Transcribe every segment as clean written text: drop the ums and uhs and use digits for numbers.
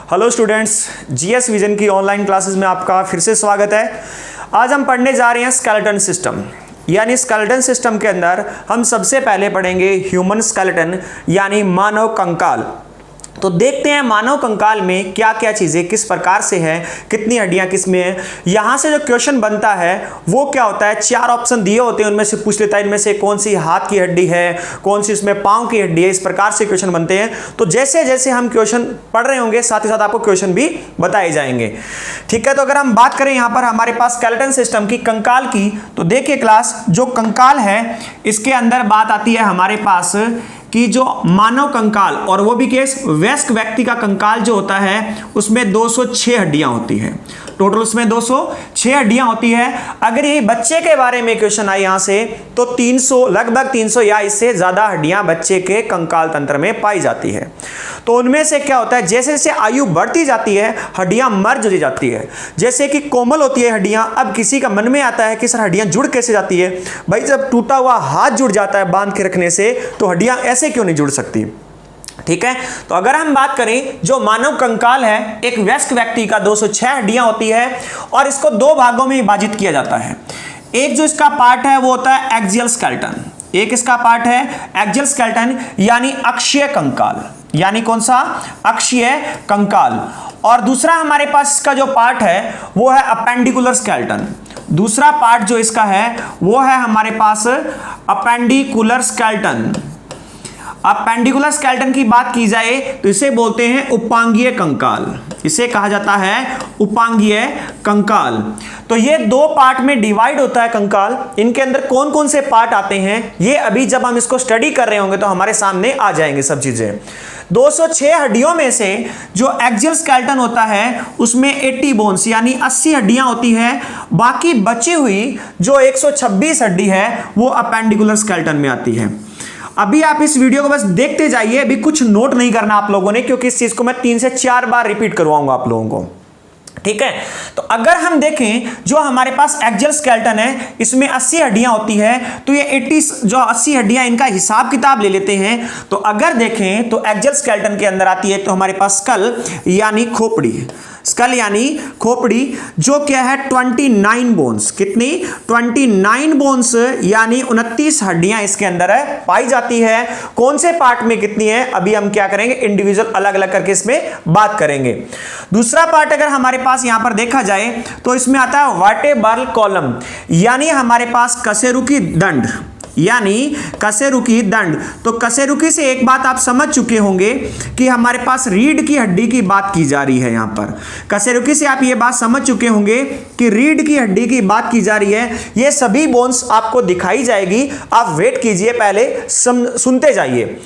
Hello students, GS vision की online classes में आपका फिर से स्वागत है। आज हम पढ़ने जा रहे हैं स्केलेटन सिस्टम। यानी स्केलेटन सिस्टम के अंदर हम सबसे पहले पढ़ेंगे ह्यूमन स्केलेटन यानी मानव कंकाल। तो देखते हैं मानव कंकाल में क्या क्या चीज़ें किस प्रकार से है, कितनी हड्डियां किस में है। यहाँ से जो क्वेश्चन बनता है वो क्या होता है, 4 ऑप्शन दिए होते हैं, उनमें से पूछ लेता है इनमें से कौन सी हाथ की हड्डी है, कौन सी इसमें पाँव की हड्डी है। इस प्रकार से क्वेश्चन बनते हैं। तो जैसे जैसे हम क्वेश्चन पढ़ रहे होंगे साथ ही साथ आपको क्वेश्चन भी बताए जाएंगे। ठीक है, तो अगर हम बात करें यहाँ पर हमारे पास स्केलेटन सिस्टम की, कंकाल की, तो देखिए क्लास, जो कंकाल है इसके अंदर बात आती है हमारे पास कि जो मानव कंकाल, और वो भी केस वयस्क व्यक्ति का कंकाल जो होता है उसमें 206 हड्डियां होती है। टोटल उसमें 206 हड्डियां होती है। अगर यही बच्चे के बारे में क्वेश्चन आए यहां से तो 300, लगभग 300 या इससे ज्यादा हड्डियां बच्चे के कंकाल तंत्र में पाई जाती है। तो उनमें से क्या होता है, जैसे जैसे आयु बढ़ती जाती है हड्डियां मर्ज हो जाती है। जैसे कि कोमल होती है हड्डियां। अब किसी का मन में आता है कि सर हड्डियां जुड़ कैसे जाती है। भाई जब टूटा हुआ हाथ जुड़ जाता है बांध के रखने से, तो हड्डियां ऐसे क्यों नहीं जुड़ सकती। ठीक है, तो अगर हम बात करें जो मानव कंकाल है, एक वयस्क व्यक्ति का 206 हड्डियां होती है और इसको 2 भागों में विभाजित किया जाता है। एक जो इसका पार्ट है वो होता है एक्सियल स्केलेटन। एक इसका पार्ट है एक्सियल स्केलेटन यानी अक्षीय कंकाल, यानी कौन सा, अक्षीय कंकाल। और दूसरा हमारे पास इसका जो पार्ट है वो है अपेंडिकुलर स्केलेटन। दूसरा पार्ट जो इसका है वो है हमारे पास अपेंडिकुलर स्केलेटन। अपेंडिकुलर स्केलेटन की बात की जाए तो इसे बोलते हैं उपांगीय कंकाल। इसे कहा जाता है उपांगीय कंकाल। तो ये 2 पार्ट में डिवाइड होता है कंकाल। इनके अंदर कौन कौन से पार्ट आते हैं ये अभी जब हम इसको स्टडी कर रहे होंगे तो हमारे सामने आ जाएंगे सब चीजें। 206 हड्डियों में से जो एक्सियल स्केलेटन होता है उसमें 80 बोन्स यानी 80 हड्डियां होती है। बाकी बची हुई जो 126 हड्डी है वो अपेंडिकुलर स्केलेटन में आती है। अभी आप इस वीडियो को बस देखते जाइए, अभी कुछ नोट नहीं करना आप लोगों ने, क्योंकि इस चीज को मैं 3 से 4 बार रिपीट करवाऊंगा आप लोगों को। ठीक है, तो अगर हम देखें जो हमारे पास एक्सियल स्केलेटन है इसमें 80 हड्डियां होती है, तो ये 80 हड्डियां इनका हिसाब किताब ले लेते हैं। तो अगर देखें तो एक्सियल स्केलेटन के अंदर आती है तो हमारे पास स्कल यानी खोपड़ी, स्कल यानी खोपड़ी, जो क्या है 29 बोन्स। कितनी, 29 बोन्स यानी 29 हड्डियां इसके अंदर है पाई जाती है। कौन से पार्ट में कितनी है अभी हम क्या करेंगे, इंडिविजुअल अलग अलग करके इसमें बात करेंगे। दूसरा पार्ट अगर हमारे पास यहां पर देखा जाए तो इसमें आता है वर्टेब्रल कॉलम, यानी हमारे पास कशेरुकी दंड, यानी कशेरुकी दंड। तो कशेरुकी से एक बात आप समझ चुके होंगे कि हमारे पास रीढ़ की हड्डी की बात की जा रही है। यहां पर कशेरुकी से आप ये बात समझ चुके होंगे कि रीढ़ की हड्डी की बात की जा रही है। ये सभी बोन्स आपको दिखाई जाएगी, आप वेट कीजिए, पहले सुनते जाइए।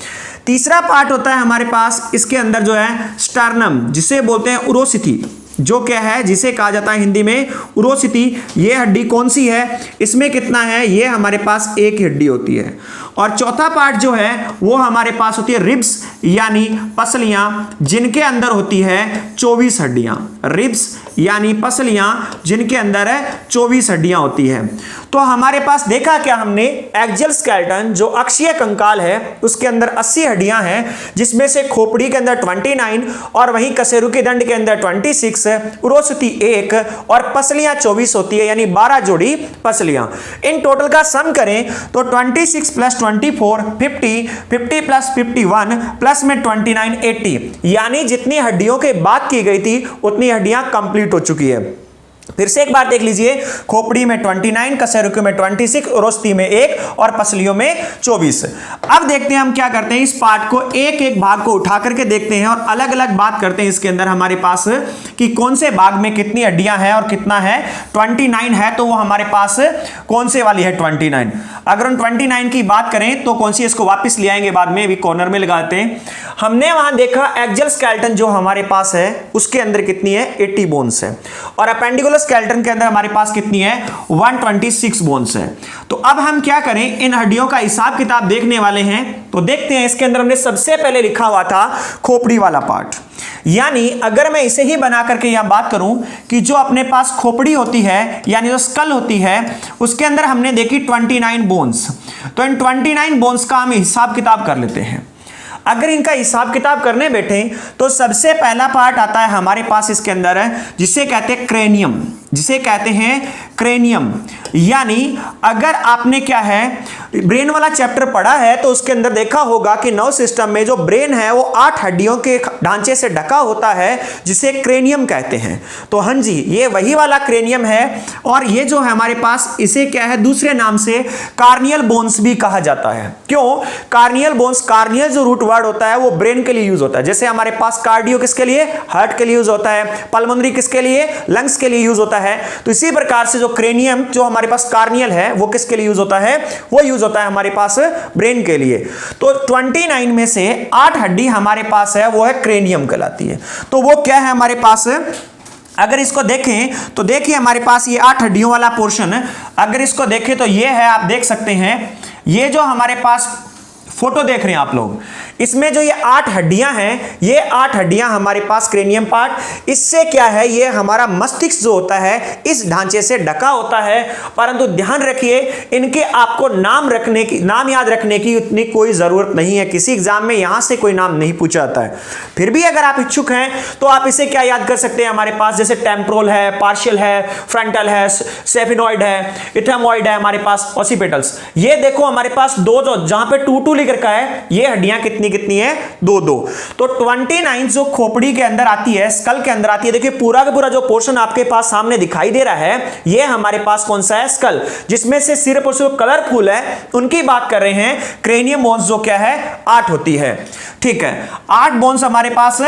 तीसरा पार्ट होता है हमारे पास इसके अंदर जो है स्टर्नम, जिसे बोलते हैं उरोसिथी, जो क्या है जिसे कहा जाता है हिंदी में उरोसिथी। ये हड्डी कौन सी है, इसमें कितना है, ये हमारे पास एक हड्डी होती है। और चौथा पार्ट जो है वो हमारे पास होती है रिब्स यानी पसलियां, जिनके अंदर होती है 24 हड्डियां। रिब्स यानी पसलियां जिनके अंदर है 24 हड्डियां होती है। तो हमारे पास देखा क्या हमने, एक्सियल स्केलेटन जो अक्षीय कंकाल है उसके अंदर 80 हड्डियां हैं, जिसमें से खोपड़ी के अंदर 29 और वहीं कशेरुकी दंड के अंदर 26, उरोसिथी 1 और पसलियां 24 होती है, यानी 12 जोड़ी पसलियां। इन टोटल का सम करें तो 26 प्लस 24 50, 50 प्लस 51 प्लस में 29 80, यानी जितनी हड्डियों की बात की गई थी उतनी हड्डियां कंप्लीट हो चुकी है। फिर से एक बार देख लीजिए, खोपड़ी में 29, कशेरुकी में 26, उरोसिथी में 1 और पसलियों में 24। अब देखते हैं हम क्या करते हैं, इस पार्ट को एक एक भाग को उठा करके देखते हैं और अलग अलग बात करते हैं इसके अंदर हमारे पास कि कौन से भाग में कितनी हड्डियां हैं और कितना है। 29 है तो वो हमारे पास कौन से वाली है 29। अगर हम 29 की बात करें तो कौन सी, इसको वापस ले आएंगे बाद में, अभी कॉर्नर में लगाते हैं। हमने वहां देखा एक्सियल स्केलेटन जो हमारे पास है उसके अंदर कितनी है, 80 बोन्स है, और अपेंडिकुलर स्केलेटन के अंदर हमारे पास कितनी है, 126 बोन्स है। तो अब हम क्या करें, इन हड्डियों का हिसाब किताब देखने वाले हैं। तो देखते हैं, इसके अंदर हमने सबसे पहले लिखा हुआ था खोपड़ी वाला पार्ट, यानी अगर मैं इसे ही बना करके यहां बात करूं कि जो अपने पास खोपड़ी होती है यानी जो स्कल होती है उसके अंदर हमने देखी 29 बोन्स। तो इन 29 बोन्स का हम हिसाब किताब कर लेते हैं। अगर इनका हिसाब किताब करने बैठे तो सबसे पहला पार्ट आता है हमारे पास इसके अंदर है जिसे कहते हैं क्रेनियम, जिसे कहते हैं क्रेनियम। यानी अगर आपने क्या है ब्रेन वाला चैप्टर पढ़ा है तो उसके अंदर देखा होगा कि नर्व सिस्टम में जो ब्रेन है वो 8 हड्डियों के ढांचे से ढका होता है जिसे क्रेनियम कहते हैं। तो हाँ जी, ये वही वाला क्रेनियम है और ये जो है हमारे पास इसे क्या है दूसरे नाम से कार्नियल बोन्स भी कहा जाता है। क्यों? कार्नियल बोन्स, कार्नियल जो रूट वर्ड होता है वो ब्रेन के लिए यूज होता है। जैसे हमारे पास कार्डियो किसके लिए? हार्ट के लिए यूज होता है, पल्मोनरी किसके लिए? लंग्स के लिए यूज होता है। तो इसी प्रकार से जो क्रेनियम जो हमारे पास कार्नियल है वो किसके लिए यूज होता है? वो यूज होता है हमारे पास ब्रेन के लिए। तो 29 में से 8 हड्डी हमारे पास है वो है क्रेनियम कहलाती है। तो वो क्या है हमारे पास, अगर इसको देखें तो देखिए हमारे पास ये 8 हड्डियों वाला पोर्शन, अगर इसको देखें तो ये है, आप देख सकते हैं ये जो हमारे पास फोटो देख रहे हैं आप लोग, इसमें जो ये 8 हड्डियां हैं, ये 8 हड्डियां हमारे पास क्रेनियम पार्ट, इससे क्या है ये हमारा मस्तिष्क जो होता है इस ढांचे से ढका होता है। परंतु ध्यान रखिए इनके आपको नाम याद रखने की उतनी कोई जरूरत नहीं है। किसी एग्जाम में यहां से कोई नाम नहीं पूछा जाता है। फिर भी अगर आप इच्छुक हैं तो आप इसे क्या याद कर सकते हैं हमारे पास, जैसे टेम्पोरल है, पार्शियल है, फ्रंटल है, सेफिनॉइड है, इथेमॉइड है, हमारे पास ऑसिपिटल्स। ये देखो हमारे पास दो जो जहां पे 2 लिख रखा है, ये हड्डियां कितनी है? 2। तो 29 जो खोपड़ी के अंदर आती है, स्कल के अंदर आती है, देखिए पूरा का पूरा जो पोर्शन आपके पास सामने दिखाई दे रहा है ये हमारे पास कौन सा है? स्कल, जिसमें से सिर्फ और सिर्फ कलरफुल है उनकी बात कर रहे हैं। क्रेनियम बोन्स जो क्या है 8 होती है। ठीक है, 8 बोन्स हमारे पास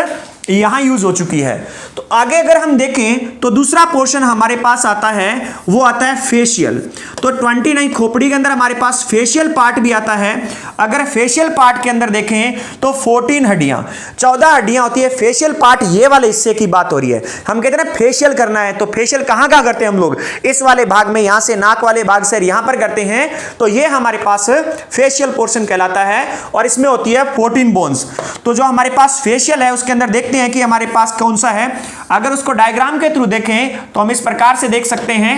यहां यूज हो चुकी है। तो आगे अगर हम देखें तो दूसरा पोर्शन हमारे पास आता है वो आता है फेशियल। तो 29 खोपड़ी के अंदर हमारे पास फेशियल पार्ट भी आता है। अगर फेशियल पार्ट के अंदर देखें तो 14 हड्डियां, 14 हड्डियां होती है। फेशियल पार्ट ये वाले हिस्से की बात हो रही है। हम कहते हैं ना फेशियल करना है, तो फेशियल कहां करते हैं हम लोग? इस वाले भाग में, यहां से नाक वाले भाग से यहां पर करते हैं। तो ये हमारे पास फेशियल पोर्शन कहलाता है और इसमें होती है 14 बोन्स। तो जो हमारे पास फेशियल है उसके अंदर देखते हैं कि हमारे पास कौन सा है। अगर उसको डायग्राम के थ्रू देखें तो हम इस प्रकार से देख सकते हैं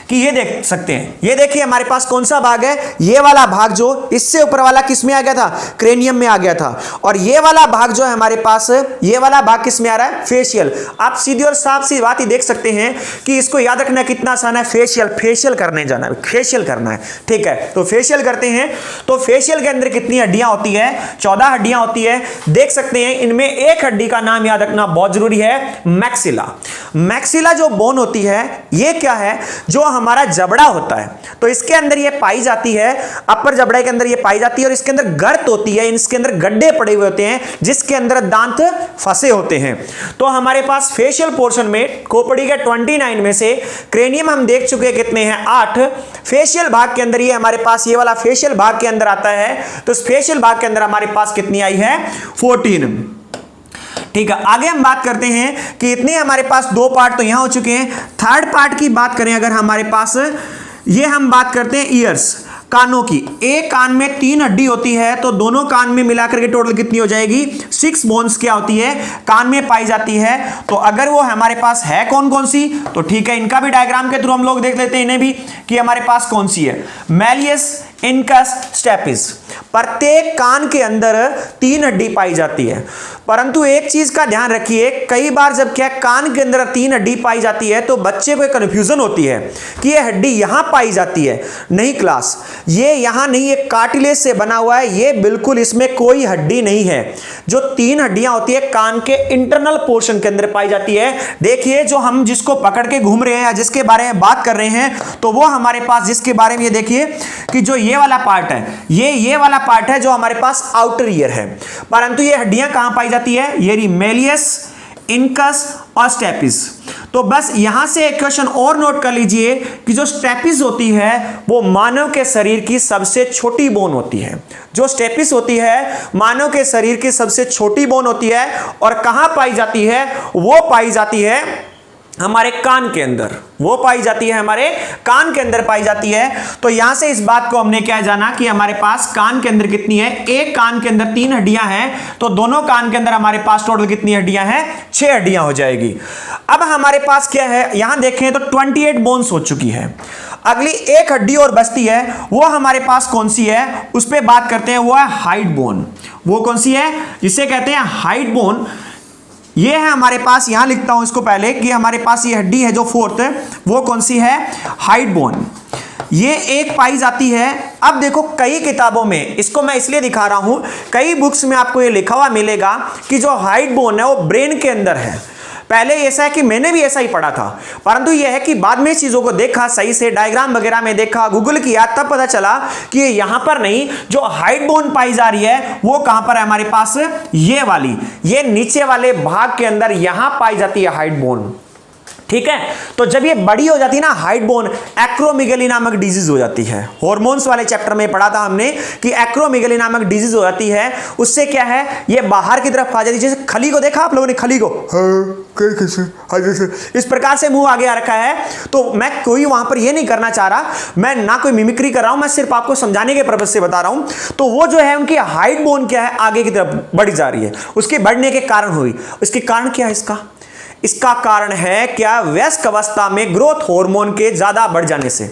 कि ये देख सकते हैं, ये देखिए हमारे पास कौन सा भाग है? ये वाला भाग जो इससे ऊपर वाला किस में आ गया था? क्रेनियम में आ गया था। और ये वाला भाग जो है हमारे पास, ये वाला भाग किस में आ रहा है? फेशियल। आप सीधी और साफ सी बात ही देख सकते हैं कि इसको याद रखना कितना आसान है। फेशियल करने जाना है, फेशियल करना है। ठीक है, तो फेशियल करते हैं। तो फेशियल के अंदर कितनी हड्डियां होती है? 14 हड्डियां होती है। देख सकते हैं इनमें एक हड्डी का नाम याद रखना बहुत जरूरी है, मैक्सिला। मैक्सिला जो बोन होती है ये क्या है? जो हमारा जबड़ा होता है, तो इसके अंदर ये पाई जाती है, अपर जबड़े के अंदर ये पाई जाती है और इसके अंदर गर्त होती है, इसके अंदर गड्ढे पड़े हुए होते हैं जिसके अंदर दांत फंसे होते हैं। तो हमारे पास फेशियल पोर्शन में खोपड़ी के 29 में से क्रेनियम हम देख चुके कितने हैं? 8। फेशियल भाग के अंदर ये हमारे पास ये वाला फेशियल भाग के अंदर आता है। तो इस फेशियल भाग के अंदर हमारे पास कितनी आई है? 14। ठीक है, आगे हम बात करते हैं कि इतने हमारे पास 2 पार्ट तो यहां हो चुके हैं। थर्ड पार्ट की बात करें अगर हमारे पास, ये हम बात करते हैं ईयर्स, कानों की। एक कान में 3 हड्डी होती है, तो दोनों कान में मिलाकर के टोटल कितनी हो जाएगी? 6 बोन्स क्या होती है? कान में पाई जाती है। तो अगर वो हमारे पास है कौन कौन सी, तो ठीक है इनका भी डायग्राम के थ्रू हम लोग देख लेते हैं इन्हें भी कि हमारे पास कौन सी है। Malleus, incus, stapes. प्रत्येक कान के अंदर 3 हड्डी पाई जाती है। परंतु एक चीज का ध्यान रखिए, कई बार जब क्या कान के अंदर 3 हड्डी पाई जाती है तो बच्चे को कंफ्यूजन होती है कि ये हड्डी यहां पाई जाती है। नहीं क्लास, ये यहां नहीं, ये कार्टिलेज से बना हुआ है, ये बिल्कुल इसमें कोई हड्डी नहीं है। जो 3 हड्डियां होती है कान के इंटरनल पोर्शन के अंदर पाई जाती है। देखिए जो हम जिसको पकड़ के घूम रहे हैं या जिसके बारे में बात कर रहे हैं, तो वो हमारे पास जिसके बारे में ये देखिए कि जो ये वाला पार्ट है, ये वाला पार्ट है जो हमारे पास आउटर ईयर है। परंतु ये हड्डियां कहां पाई जाती है? ये मेलियस, इनकस और स्टेपिस। तो बस यहां से एक क्वेश्चन और नोट कर लीजिए कि जो स्टेपिस होती है वो मानव के शरीर की सबसे छोटी बोन होती है। जो स्टेपिस होती है मानव के शरीर की सबसे छोटी बोन होती है। और कहां पाई जाती है? वो पाई जाती है हमारे कान के अंदर, वो पाई जाती है हमारे कान के अंदर पाई जाती है। तो यहां से इस बात को हमने क्या जाना कि हमारे पास कान के अंदर कितनी है? एक कान के अंदर 3 हड्डियां हैं, तो दोनों कान के अंदर हमारे पास टोटल कितनी हड्डियां हैं? 6 हड्डियां हो जाएगी। अब हमारे पास क्या है, यहां देखें तो 28 बोन्स हो चुकी है। अगली एक हड्डी और बचती है, वो हमारे पास कौन सी है, उस पर बात करते हैं, वो है हाइड बोन। वो कौन सी है, जिसे कहते हैं हाइड बोन। ये है हमारे पास, यहां लिखता हूं इसको पहले कि हमारे पास ये हड्डी है जो फोर्थ, वो कौन सी है, हाइड बोन। ये एक पाई जाती है। अब देखो कई किताबों में, इसको मैं इसलिए दिखा रहा हूं, कई बुक्स में आपको ये लिखा हुआ मिलेगा कि जो हाइड बोन है वो ब्रेन के अंदर है। पहले ऐसा है कि मैंने भी ऐसा ही पढ़ा था, परंतु यह है कि बाद में चीजों को देखा, सही से डायग्राम वगैरह में देखा, गूगल किया, तब पता चला कि यहां पर नहीं, जो हाइड बोन पाई जा रही है वो कहां पर है हमारे पास, ये वाली, ये नीचे वाले भाग के अंदर यहां पाई जाती है हाइड बोन। ठीक है, तो जब ये बड़ी हो जाती है ना हाइड बोन, एक्रोमेगली नामक डिजीज हो जाती है। हॉर्मोन्स वाले चैप्टर में पढ़ा था हमने कि एक्रोमेगली नामक डिजीज हो जाती है। उससे क्या है, ये बाहर की तरफ आ जाती है। जैसे खली को देखा आप लोगों ने, खली को इस प्रकार से मुंह आगे आ रखा है। तो मैं कोई वहां पर ये नहीं करना चाह रहा, मैं ना कोई मिमिक्री कर रहा हूं, मैं सिर्फ आपको समझाने के पर्पज से बता रहा हूं। तो वो जो है उनकी हाइड बोन क्या है, आगे की तरफ बढ़ी जा रही है। उसके बढ़ने के कारण हुई, इसके कारण क्या है, इसका कारण है क्या, वयस्क अवस्था में ग्रोथ हार्मोन के ज्यादा बढ़ जाने से।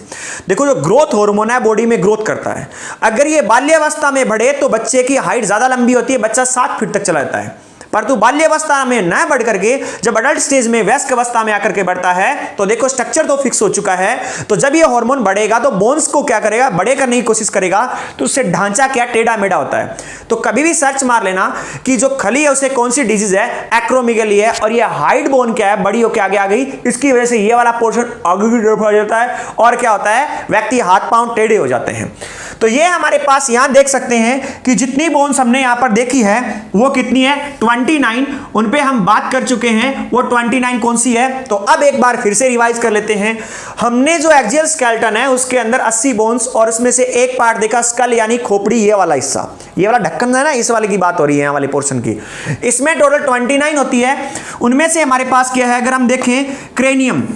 देखो जो ग्रोथ हार्मोन है बॉडी में ग्रोथ करता है, अगर ये बाल्यावस्था में बढ़े तो बच्चे की हाइट ज्यादा लंबी होती है, बच्चा 7 फीट तक चला जाता है। परंतु बाल्यावस्था में न बढ़ करके जब अडल्ट स्टेज में, वयस्क अवस्था में आकर के बढ़ता है, तो देखो स्ट्रक्चर तो फिक्स हो चुका है। तो जब ये हार्मोन बढ़ेगा तो बोन्स को क्या करेगा, बड़े करने की कोशिश करेगा, तो उससे ढांचा क्या टेढ़ा मेढ़ा होता है। तो कभी भी सर्च मार लेना कि जो खली है उसे कौन सी डिजीज है, एक्रोमेगली है, और ये हाइड बोन क्या है, बड़ी होकर आगे आ गई, इसकी वजह से ये वाला पोर्शन आगे की तरफ आ जाता है, और क्या होता है, व्यक्ति हाथ पांव टेढ़े हो जाते हैं। तो ये हमारे पास यहां देख सकते हैं कि जितनी बोन्स हमने यहां पर देखी है वो कितनी है, 29। उन पे हम बात कर चुके हैं, वो 29 कौन सी है। तो अब एक बार फिर से रिवाइज कर लेते हैं। हमने जो एक्सियल स्केलेटन है उसके अंदर 80 बोन्स, और उसमें से एक पार्ट देखा स्कल यानी खोपड़ी, ये वाला हिस्सा, ये वाला ढक्कन है ना, इस वाले की बात हो रही है, यहाँ वाले पोर्शन की। इसमें टोटल 29 होती है। उनमें से हमारे पास क्या है, अगर हम देखें, क्रेनियम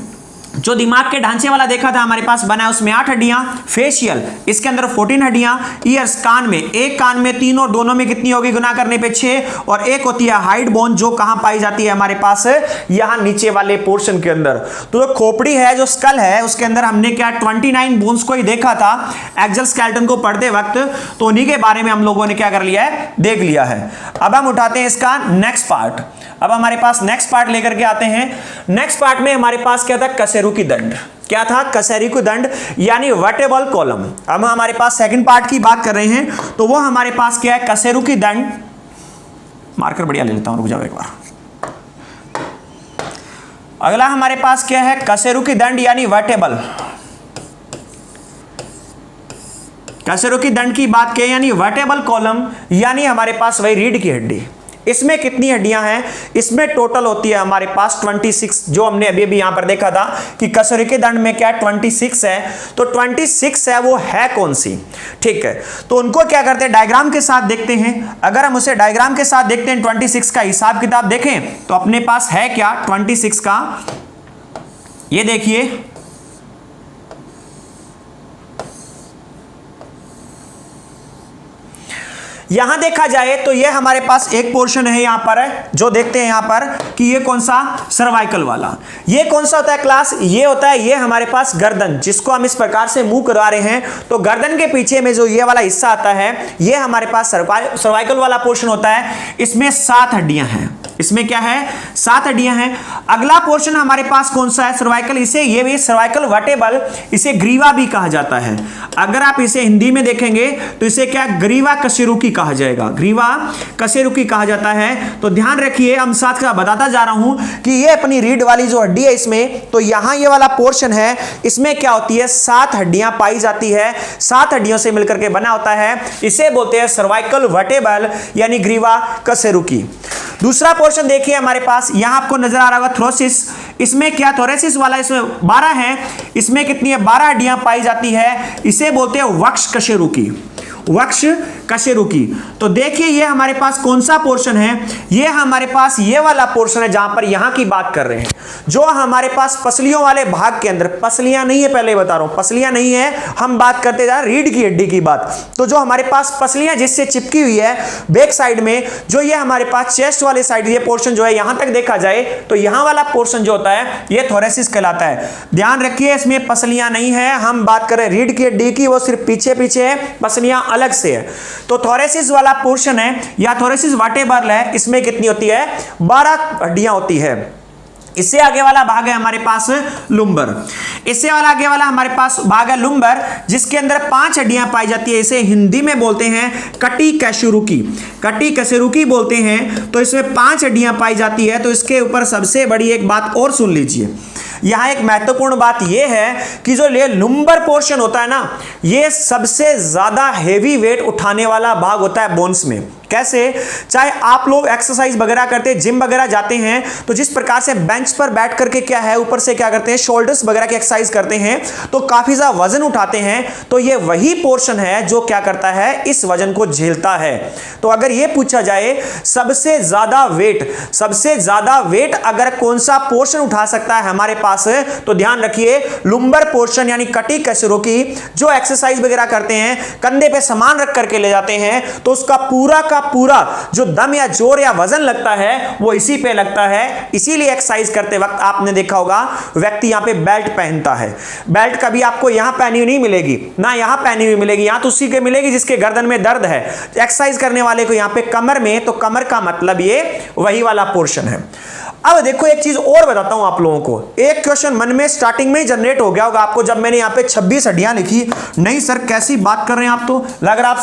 जो दिमाग के ढांचे वाला देखा था हमारे पास बना है, उसमें 8 हड्डियां। फेशियल इसके अंदर 14 हड्डियां। ईयर्स कान में, एक कान में 3 और दोनों में कितनी होगी, गुना करने पे 6। और एक होती है हाइड बोन, जो कहां पाई जाती है हमारे पास, यहां नीचे वाले पोर्शन के अंदर। तो जो खोपड़ी है, जो स्कल है, उसके अंदर हमने क्या 29 बोन्स को ही देखा था एक्सियल स्केलेटन को पढ़ते वक्त। तो उन्हीं के बारे में हम लोगों ने क्या कर लिया है, देख लिया है। अब हम उठाते हैं इसका नेक्स्ट पार्ट। अब हमारे पास नेक्स्ट पार्ट लेकर के आते हैं। नेक्स्ट पार्ट में हमारे पास क्या था, कशेरुकी दंड। क्या था, कशेरुकी दंड यानी वर्टेब्रल कॉलम। अब हमारे पास सेकंड पार्ट की बात कर रहे हैं, तो वो हमारे पास क्या है, कशेरुकी दंड। मार्कर बढ़िया ले लेता हूं, रुक जाओ एक बार। अगला हमारे पास क्या है, कशेरुकी दंड यानी वर्टेब्रल। कशेरुकी दंड की बात की यानी वर्टेब्रल कॉलम, यानी हमारे पास वही रीढ़ की हड्डी। इसमें कितनी हड्डियां हैं, इसमें टोटल होती है हमारे पास 26, जो हमने अभी अभी यहां पर देखा था कि कशेरुकी दंड में क्या 26 है। तो 26 है, वो है कौन सी, ठीक है। तो उनको क्या करते हैं, डायग्राम के साथ देखते हैं। अगर हम उसे डायग्राम के साथ देखते हैं, 26 का हिसाब किताब देखें तो अपने पास है क्या 26 का, ये देखिए, यहां देखा जाए तो ये हमारे पास एक पोर्शन है यहां पर, जो देखते हैं यहां पर कि ये कौन सा, सर्वाइकल वाला। ये कौन सा होता है क्लास, ये होता है, ये हमारे पास गर्दन, जिसको हम इस प्रकार से मुंह करवा रहे हैं। तो गर्दन के पीछे में जो ये वाला हिस्सा आता है, ये हमारे पास सर्वाइकल वाला पोर्शन होता है। इसमें 7 हड्डियां हैं। इसमें क्या है, 7 हड्डियां हैं। अगला पोर्शन हमारे पास कौन सा है, सर्वाइकल। इसे ये भी सर्वाइकल वर्टेब्रल, इसे ग्रीवा भी कहा जाता है। अगर आप इसे हिंदी में देखेंगे तो इसे क्या, ग्रीवा कशेरुकी कहा जाएगा, ग्रीवा कशेरुकी कहा जाता है। तो ध्यान रखिए, हम साथ का बताता जा रहा हूं कि ये अपनी रीढ़ वाली जो हड्डी है इसमें, तो यहां ये वाला पोर्शन है, इसमें क्या होती है, 7 हड्डियां पाई जाती है। 7 हड्डियों से मिलकर के बना होता है, इसे बोलते हैं सर्वाइकल वर्टेब्रल यानी ग्रीवा कशेरुकी। दूसरा पोर्शन देखिए हमारे पास, यहां आपको नजर आ रहा होगा थोरेसिस। इसमें क्या, थोरेसिस वाला, इसमें 12 है। इसमें कितनी है, 12 हड्डियां पाई जाती है। इसे बोलते हैं वक्ष कशेरुकी। वक्ष कशेरुकी। तो देखिए ये हमारे पास कौन सा पोर्शन है, ये हमारे पास ये वाला पोर्शन है जहां पर यहां की बात कर रहे हैं, जो हमारे पास पसलियों वाले भाग के अंदर, पसलियां नहीं है पहले बता रहा हूं, पसलियां नहीं है, हम बात करते जा रहे रीढ़ की हड्डी की बात। तो जो हमारे पास पसलियां जिससे चिपकी हुई है बैक साइड में, जो ये हमारे पास चेस्ट वाले साइड ये पोर्शन जो है यहां तक देखा जाए तो यहां वाला पोर्शन जो होता है ये थोरेसिस कहलाता है। ध्यान रखिए इसमें पसलियां नहीं है, हम बात करें रीढ़ की हड्डी की, वो सिर्फ पीछे पीछे है, पसलियां अलग से है। तो थोरेसिस वाला पोर्शन है या थोरेसिस वर्टेब्रल है, इसमें कितनी होती है, 12 हड्डियां होती है। इससे आगे वाला भाग है हमारे पास लुम्बर, इससे वाला आगे वाला हमारे पास भाग है लुम्बर, जिसके अंदर 5 हड्डियां पाई जाती है। इसे हिंदी में बोलते हैं कटी कशेरुकी, कटी कशेरुकी बोलते हैं। तो इसमें 5 हड्डियां पाई जाती है। तो इसके ऊपर सबसे बड़ी एक बात और सुन लीजिए, यहां एक महत्वपूर्ण बात यह है कि जो ये लुम्बर पोर्शन होता है ना, ये सबसे ज्यादा हेवी वेट उठाने वाला भाग होता है बोन्स में। कैसे, चाहे आप लोग एक्सरसाइज वगैरह करते हैं, जिम वगैरह जाते हैं, तो जिस प्रकार से बेंच पर बैठ करके क्या है ऊपर से क्या करते हैं, शोल्डर्स वगैरह की एक्सरसाइज करते हैं, तो काफी ज्यादा वजन उठाते हैं। तो ये वही पोर्शन है जो क्या करता है, इस वजन को झेलता है। तो अगर ये पूछा जाए सबसे ज्यादा वेट अगर कौन सा पोर्शन उठा सकता है हमारे पास, तो ध्यान रखिए लुम्बर पोर्शन यानी कटी कशेरुकी। जो एक्सरसाइज वगैरह करते हैं, कंधे पे सामान रख करके ले जाते हैं, तो उसका पूरा जो दम या जोर या वजन लगता है वो इसी पे लगता है। इसीलिए एक्सरसाइज करते वक्त आपने देखा होगा व्यक्ति यहां पे बेल्ट पहनता है। बेल्ट कभी आपको यहां पहनी हुई नहीं मिलेगी, ना यहां पहनी हुई मिलेगी, यहां तो उसी के मिलेगी जिसके गर्दन में दर्द है। एक्सरसाइज करने वाले को यहां पे कमर में, तो कमर का मतलब ये वही वाला पोर्शन है। अब देखो एक चीज और बताता हूं आप लोगों को, एक क्वेश्चन मन में स्टार्टिंग में ही जनरेट हो गया होगा आपको जब मैंने यहां पे 26 हड्डियां लिखी। नहीं सर कैसी बात कर रहे हैं आप, तो लग रहा आप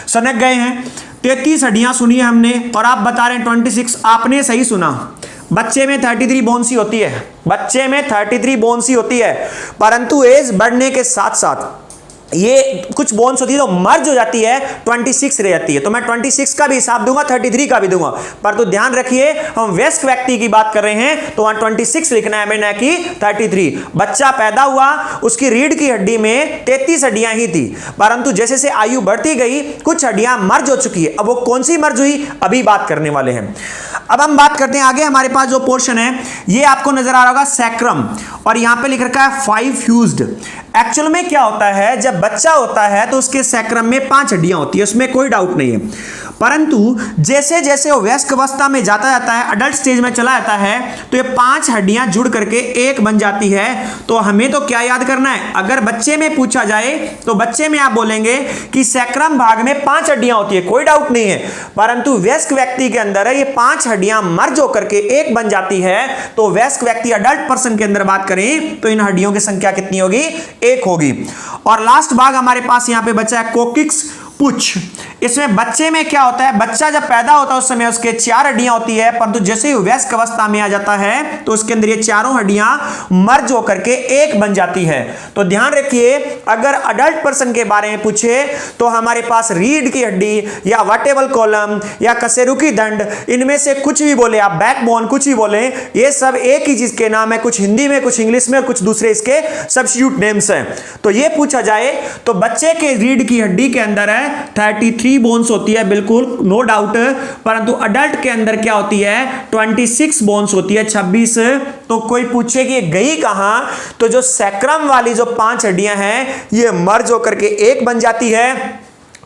सनक गए हैं। 33 हड्डियां सुनी है हमने और आप बता रहे हैं 26। आपने सही सुना, बच्चे में 33 बोन्स ही होती है, बच्चे में 33 बोन्स ही होती है, परंतु एज बढ़ने के साथ साथ ये कुछ बोन्स होती है तो मर्ज हो जाती है, 26 रह जाती है। तो मैं 26 का भी हिसाब दूंगा, 33 का भी दूंगा, पर तो ध्यान रखिए हम वयस्क व्यक्ति की बात कर रहे हैं तो वहां 26 लिखना है मैंने कि 33। बच्चा पैदा हुआ, उसकी रीढ़ की हड्डी में 33 हड्डियां ही थी, परंतु जैसे से आयु बढ़ती गई कुछ हड्डियां मर्ज हो चुकी है। अब वो कौन सी मर्ज हुई, अभी बात करने वाले हैं। अब हम बात करते हैं आगे, हमारे पास जो पोर्शन है ये आपको नजर आ रहा होगा सैक्रम, और यहां पे लिख रखा है 5 फ्यूज्ड। एक्चुअल में क्या होता है, जब बच्चा होता है तो उसके सैक्रम में 5 हड्डियां होती है, उसमें कोई डाउट नहीं है, परंतु जैसे जैसे वो वयस्क अवस्था में जाता है, अडल्ट स्टेज में चला जाता है, तो ये 5 हड्डियां जुड़ करके एक बन जाती है। तो हमें तो क्या याद करना है, अगर बच्चे में पूछा जाए तो बच्चे में आप बोलेंगे कि सैक्रम भाग में 5 हड्डियां होती है, कोई डाउट नहीं है, परंतु वयस्क व्यक्ति के अंदर ये 5 हड्डियां मर्ज होकर के एक बन जाती है। तो वयस्क व्यक्ति अडल्ट पर्सन के अंदर बात करें तो इन हड्डियों की संख्या कितनी होगी, 1 होगी। और लास्ट भाग हमारे पास यहां पे बचा है कोकिक्स पुछ। इसमें बच्चे में क्या होता है, बच्चा जब पैदा होता है उस समय उसके 4 हड्डियां होती है, परंतु जैसे ही वयस्क अवस्था में आ जाता है तो उसके अंदर ये चारों हड्डियां मर्ज होकर के एक बन जाती है। तो ध्यान रखिए अगर अडल्ट पर्सन के बारे में पूछे तो हमारे पास रीढ़ की हड्डी या वर्टेब्रल कॉलम या कशेरुकी दंड, इनमें से कुछ भी बोले आप, बैकबोन कुछ भी बोले, ये सब एक ही चीज के नाम है, कुछ हिंदी में कुछ इंग्लिश में और कुछ दूसरे इसके सब्स्टिट्यूट नेम्स हैं। तो ये पूछा जाए तो बच्चे के रीढ़ की हड्डी के अंदर है 33 बोन्स होती है, बिल्कुल नो डाउट, परंतु अडल्ट के अंदर क्या होती है, 26 बोन्स होती है, 26। तो कोई पूछे कि ये गई कहां, तो जो सैक्रम वाली जो 5 हड्डियां हैं ये मर्ज होकर के एक बन जाती है,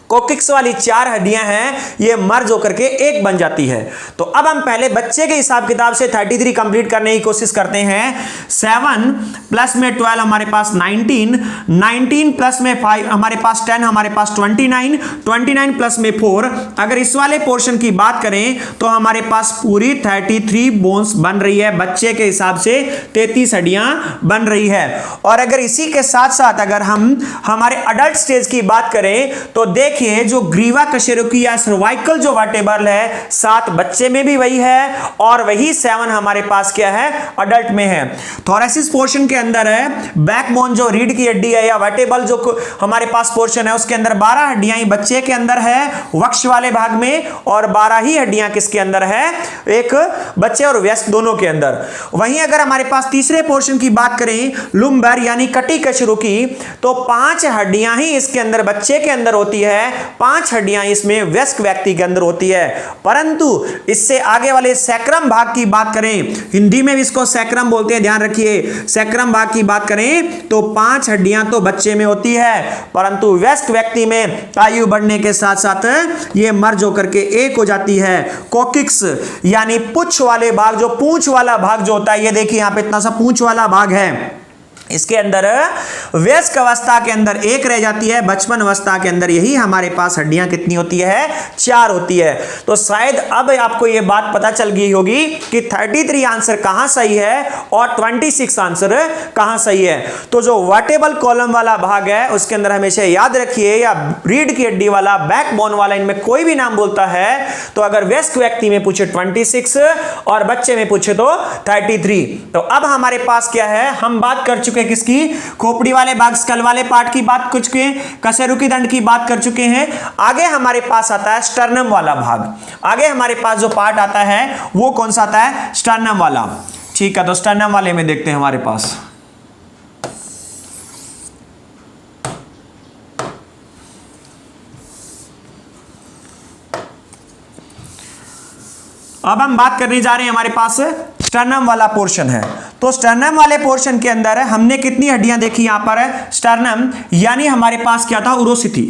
कोकिक्स वाली 4 हड्डियां हैं ये मर्ज होकर के एक बन जाती है। तो अब हम पहले बच्चे के हिसाब किताब से 33 कंप्लीट करने की कोशिश करते हैं। 7 प्लस में 12 हमारे पास 19, 19 प्लस में 5 हमारे पास 10, हमारे पास 29, 29 प्लस में 4। अगर इस वाले पोर्शन की बात करें तो हमारे पास पूरी 33 बोन्स बन रही है, बच्चे के हिसाब से 33 हड्डियां बन रही है। और अगर इसी के साथ साथ अगर हम हमारे अडल्ट स्टेज की बात करें तो देख जो ग्रीवा कशेरुकी या सर्वाइकल जो वर्टेब्रल है 7 बच्चे में भी वही है और वही 7 हमारे पास क्या है, अडल्ट में है। थोरेसिस पोर्शन के अंदर है बैकबोन जो रीढ़ की हड्डी है या वर्टेब्रल जो हमारे पास पोर्शन है उसके अंदर 12 हड्डियां ही बच्चे के अंदर है वक्ष वाले भाग में, और 12 ही हड्डियां किसके अंदर है, एक बच्चे और वयस्क दोनों के अंदर। वहीं अगर हमारे पास तीसरे पोर्शन की बात करें लुम्बर यानी कटी कशेरुकी, तो 5 हड्डियां ही इसके अंदर बच्चे के अंदर होती है 5 हड्डियां इसमें वयस्क व्यक्ति के अंदर होती है। परंतु इससे आगे वाले सैक्रम भाग की बात करें, हिंदी में भी इसको सैक्रम बोलते हैं, ध्यान रखिए। सैक्रम भाग की बात करें तो 5 हड्डियां तो बच्चे में होती है, परंतु वयस्क व्यक्ति में आयु बढ़ने के साथ साथ ये मर्ज होकर के एक हो जाती है। कोकिक्स यानी पुच्छ वाले भाग, जो पूंछ वाला भाग जो होता है, ये देखिए यहां पे इतना सा पूंछ वाला भाग है, इसके अंदर वयस्क अवस्था के अंदर एक रह जाती है, बचपन अवस्था के अंदर यही हमारे पास हड्डियां कितनी होती है, 4 होती है। तो शायद अब आपको यह बात पता चल गई होगी कि 33 आंसर कहां सही है और 26 आंसर कहां सही है। तो जो वर्टेबल कॉलम वाला भाग है उसके अंदर हमेशा याद रखिए, या रीढ़ की हड्डी वाला, बैकबोन वाला, इनमें कोई भी नाम बोलता है तो अगर वयस्क व्यक्ति में पूछे 26 और बच्चे में पूछे तो 33। तो अब हमारे पास क्या है, हम बात कर चुके किसकी, खोपड़ी वाले भाग, स्कल वाले पार्ट की बात कर चुके हैं, कशेरुकी दंड की बात कर चुके हैं। आगे हमारे पास आता है स्टर्नम वाला भाग। आगे हमारे पास जो पार्ट आता है वो कौन सा आता है, स्टर्नम वाला। ठीक है, तो स्टर्नम वाले में देखते हैं हमारे पास। अब हम बात करने जा रहे हैं, हमारे पास स्टर्नम वाला पोर्शन है। तो स्टर्नम वाले पोर्शन के अंदर हमने कितनी हड्डियां देखी यहां पर, स्टर्नम यानी हमारे पास क्या था, उरोसिटी।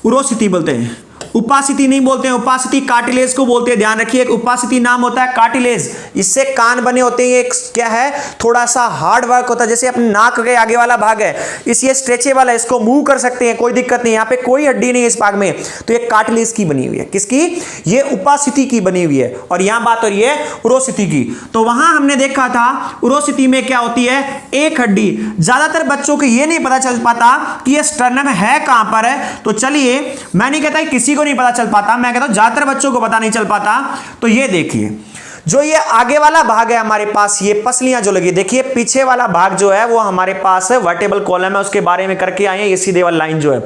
उरोसिटी बोलते हैं, उपासिटी नहीं बोलते हैं, उपासिटी कार्टिलेज को बोलते हैं, ध्यान रखिए। एक उपासिटी नाम होता है कार्टिलेज, इससे कान बने होते हैं। एक क्या है, थोड़ा सा हार्ड वर्क होता है, जैसे अपने नाक के आगे वाला भाग है, ये स्ट्रेचेबल है, इसको मूव कर सकते हैं, कोई दिक्कत नहीं। यहाँ पे कोई हड्डी नहीं है इस भाग में, तो ये कार्टिलेज की बनी हुई है। किसकी, ये उपासिटी की बनी हुई है। और यहां बात हो रही है उरोसिटी की। तो वहां हमने देखा था उरोसिटी में क्या होती है, एक हड्डी। ज्यादातर बच्चों को ये नहीं पता चल पाता कि ये स्टर्नम है कहां पर है। तो चलिए, मैं नहीं कहता किसी को नहीं पता चल पाता, मैं कहता हूं ज्यादातर बच्चों को पता नहीं चल पाता। तो ये देखिए, जो ये आगे वाला भाग है हमारे पास, ये पसलियां जो लगी, देखिए पीछे वाला भाग जो है वो हमारे पास वर्टेबल कॉलम है, उसके बारे में करके आए हैं, ये सीधे वाला लाइन जो है।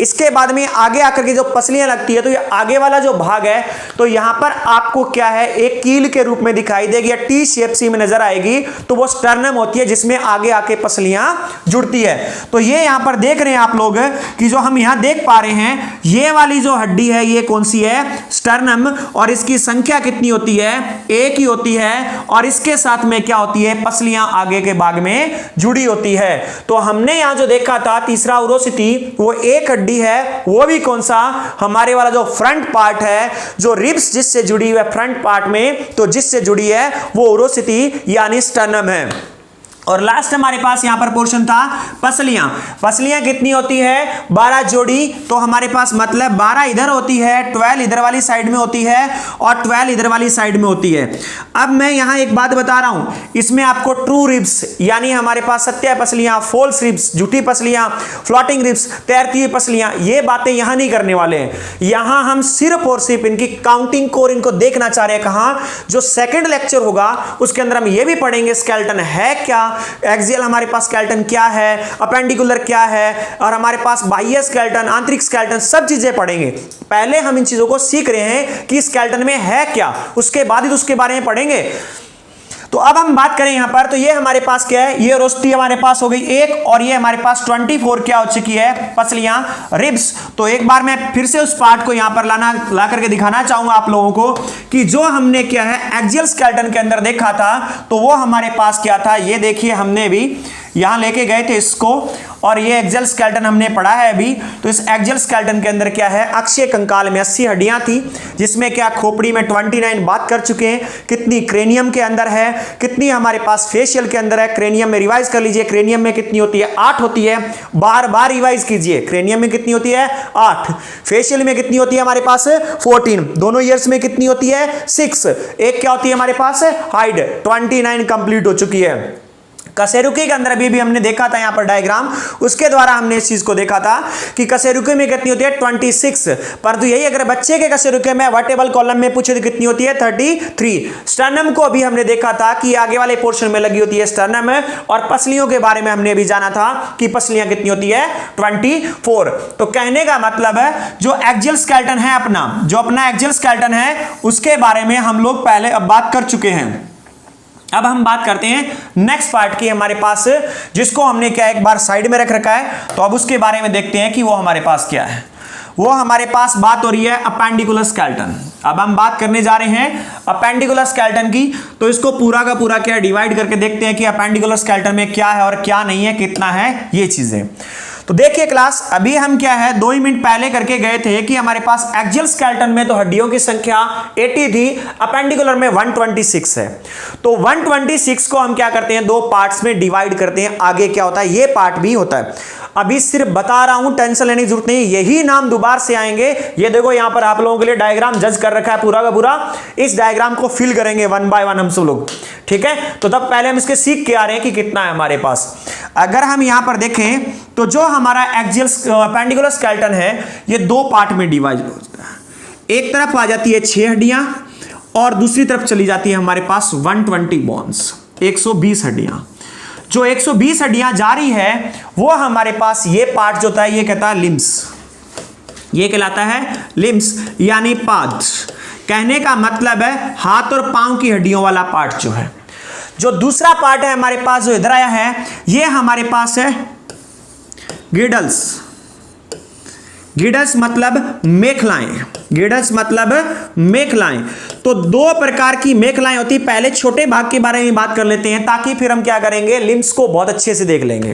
इसके बाद में आगे आकर के जो पसलियां लगती है, तो ये आगे वाला जो भाग है, तो यहां पर आपको क्या है, एक कील के रूप में दिखाई देगी, या टी शेप सी में नजर आएगी, तो वो स्टर्नम होती है, जिसमें आगे आके पसलियां जुड़ती है। तो ये यहां पर देख रहे हैं आप लोग कि जो हम यहां देख पा रहे हैं, ये वाली जो हड्डी है ये कौन सी है, स्टर्नम। और इसकी संख्या कितनी होती है, एक ही होती है। और इसके साथ में क्या होती है, पसलियां आगे के भाग में जुड़ी होती है। तो हमने यहां जो देखा था तीसरा उरोसिटी, वो एक हड्डी है, वो भी कौन सा, हमारे वाला जो फ्रंट पार्ट है, जो रिब्स जिससे जुड़ी हुई है फ्रंट पार्ट में, तो जिससे जुड़ी है वो उरोसिटी यानी स्टर्नम है। और लास्ट हमारे पास यहां पर पोर्शन था पसलियां। पसलियां कितनी होती है, 12 जोड़ी। तो हमारे पास मतलब 12 इधर होती है, 12 इधर वाली साइड में होती है और 12 इधर वाली साइड में होती है। अब मैं यहां एक बात बता रहा हूं, इसमें आपको ट्रू रिब्स यानी हमारे पास सत्य पसलियां, फॉल्स रिब्स झूठी पसलियां, फ्लोटिंग रिब्स तैरती हुई पसलियां, ये बातें यहां नहीं करने वाले हैं। यहां हम सिर्फ और सिर्फ इनकी काउंटिंग को और इनको देखना चाह रहे हैं। कहां, जो सेकंड लेक्चर होगा उसके अंदर हम ये भी पढ़ेंगे स्केलेटन है क्या, एक्सियल हमारे पास स्केलेटन क्या है, अपेंडिकुलर क्या है, और हमारे पास बाह्य स्केलेटन, आंतरिक स्केलेटन, सब चीजें पढ़ेंगे। पहले हम इन चीजों को सीख रहे हैं कि स्केलेटन में है क्या, उसके बाद ही तो उसके बारे में पढ़ेंगे। तो अब हम बात करें यहां पर, तो ये हमारे पास क्या है, ये रोस्टी हमारे पास हो गई एक, और ये हमारे पास 24 क्या हो चुकी है, पसलियां, रिब्स। तो एक बार मैं फिर से उस पार्ट को यहां पर ला करके दिखाना चाहूंगा आप लोगों को कि जो हमने क्या है एक्सियल स्केलेटन के अंदर देखा था, तो वो हमारे पास क्या था, ये देखिए हमने भी यहां लेके गए थे इसको, और ये एक्सियल स्केलेटन हमने पढ़ा है अभी। तो इस एक्सियल स्केलेटन के अंदर क्या है, अक्षीय कंकाल में 80 हड्डियां थी, जिसमें क्या खोपड़ी में 29 बात कर चुके हैं, कितनी क्रेनियम के अंदर है, कितनी हमारे पास फेशियल के अंदर है, क्रेनियम में रिवाइज कर लीजिए, क्रेनियम में कितनी होती है, 8 होती है, बार बार रिवाइज कीजिए, क्रेनियम में कितनी होती है 8, फेशियल में कितनी होती है हमारे पास 14, दोनों ईयर्स में कितनी होती है 6, एक क्या होती है हमारे पास हाइड, 29 कंप्लीट हो चुकी है। कशेरुकी के अंदर अभी भी हमने देखा था यहां पर डायग्राम, उसके द्वारा हमने इस चीज को देखा था कि कशेरुकी में कितनी होती है 26, परंतु यही अगर बच्चे के कशेरुकी में वर्टेबल कॉलम में पूछे तो कितनी होती है 33। स्टर्नम को अभी हमने देखा था कि आगे वाले पोर्शन में लगी होती है स्टर्नम, और पसलियों के बारे में हमने अभी जाना था कि पसलियां कितनी होती है 24। तो कहने का मतलब है जो एक्सियल स्केलेटन है अपना, जो अपना एक्सियल स्केलेटन है उसके बारे में हम लोग पहले अब बात कर चुके हैं। अब हम बात करते हैं नेक्स्ट पार्ट की हमारे पास, जिसको हमने क्या एक बार साइड में रख रखा है, तो अब उसके बारे में देखते हैं कि वो हमारे पास क्या है। वो हमारे पास बात हो रही है अपेंडिकुलर स्केलेटन। अब हम बात करने जा रहे हैं अपेंडिकुलर स्केलेटन की, तो इसको पूरा का पूरा क्या डिवाइड करके देखते हैं कि अपेंडिकुलर स्केलेटन में क्या है और क्या नहीं है, कितना है, ये चीजें। तो देखिए क्लास, अभी हम क्या है 2 ही मिनट पहले करके गए थे कि हमारे पास एक्सियल स्केलेटन में तो हड्डियों की संख्या 80 थी, अपेंडिकुलर में 126 है। तो 126 को हम क्या करते हैं, 2 पार्ट्स में डिवाइड करते हैं। आगे क्या होता है, ये पार्ट भी होता है। अभी सिर्फ बता रहा हूं, टेंशन लेने की जरूरत नहीं, यही नाम दोबारा से आएंगे। ये देखो यहां पर आप लोगों के लिए डायग्राम जज कर रखा है पूरा का पूरा, इस डायग्राम को फिल करेंगे 1 बाय 1 हम सब लोग, ठीक है। तो तब पहले हम इसके सीख के आ रहे हैं कि कितना है हमारे पास। अगर हम यहां पर देखें तो जो हमारा एक्सियल अपेंडिकुलर स्केलेटन है ये 2 पार्ट में डिवाइड होता है। एक तरफ आ जाती है 6 हड्डियां और दूसरी तरफ चली जाती है हमारे पास 120 बोन्स, 120 हड्डियां। जो 120 हड्डियां जा रही है वो हमारे पास ये पार्ट जो होता है ये कहता है लिम्स, ये कहलाता है लिम्स यानी पाद। कहने का मतलब है हाथ और पांव की हड्डियों वाला पार्ट जो है। जो दूसरा पार्ट है हमारे पास जो इधर आया है ये हमारे पास है गिडल्स। गिडल्स मतलब मेखलाएं, गिडल्स मतलब मेखलाएं। तो 2 प्रकार की मेखलाएं होती है। पहले छोटे भाग के बारे में बात कर लेते हैं ताकि फिर हम क्या करेंगे, लिम्स को बहुत अच्छे से देख लेंगे।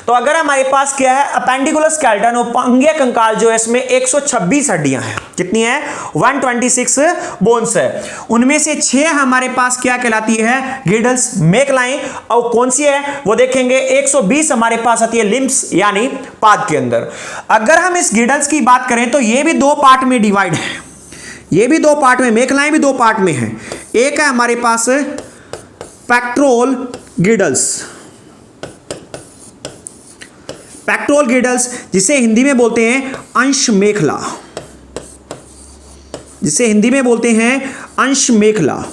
तो अगर हमारे पास क्या है अपेंडिकुलर स्केलेटन, उपांगीय कंकाल जो है इसमें 126 हड्डियां हैं। कितनी है, 126 बोन्स है। उनमें से 6 हमारे पास क्या कहलाती है, गिडल्स मेखलाएं। और कौन सी है वो देखेंगे, 120 हमारे पास आती है लिम्स यानी पाद के अंदर। अगर हम इस गिडल्स की बात करें तो ये भी 2 पार्ट में डिवाइड है, ये भी 2 पार्ट में, मेखलाएं भी 2 पार्ट में है। एक है हमारे पास पेक्टोरल गिडल्स, पेक्टोरल गिडल्स जिसे हिंदी में बोलते हैं अंश मेखला, जिसे हिंदी में बोलते हैं अंश मेखला।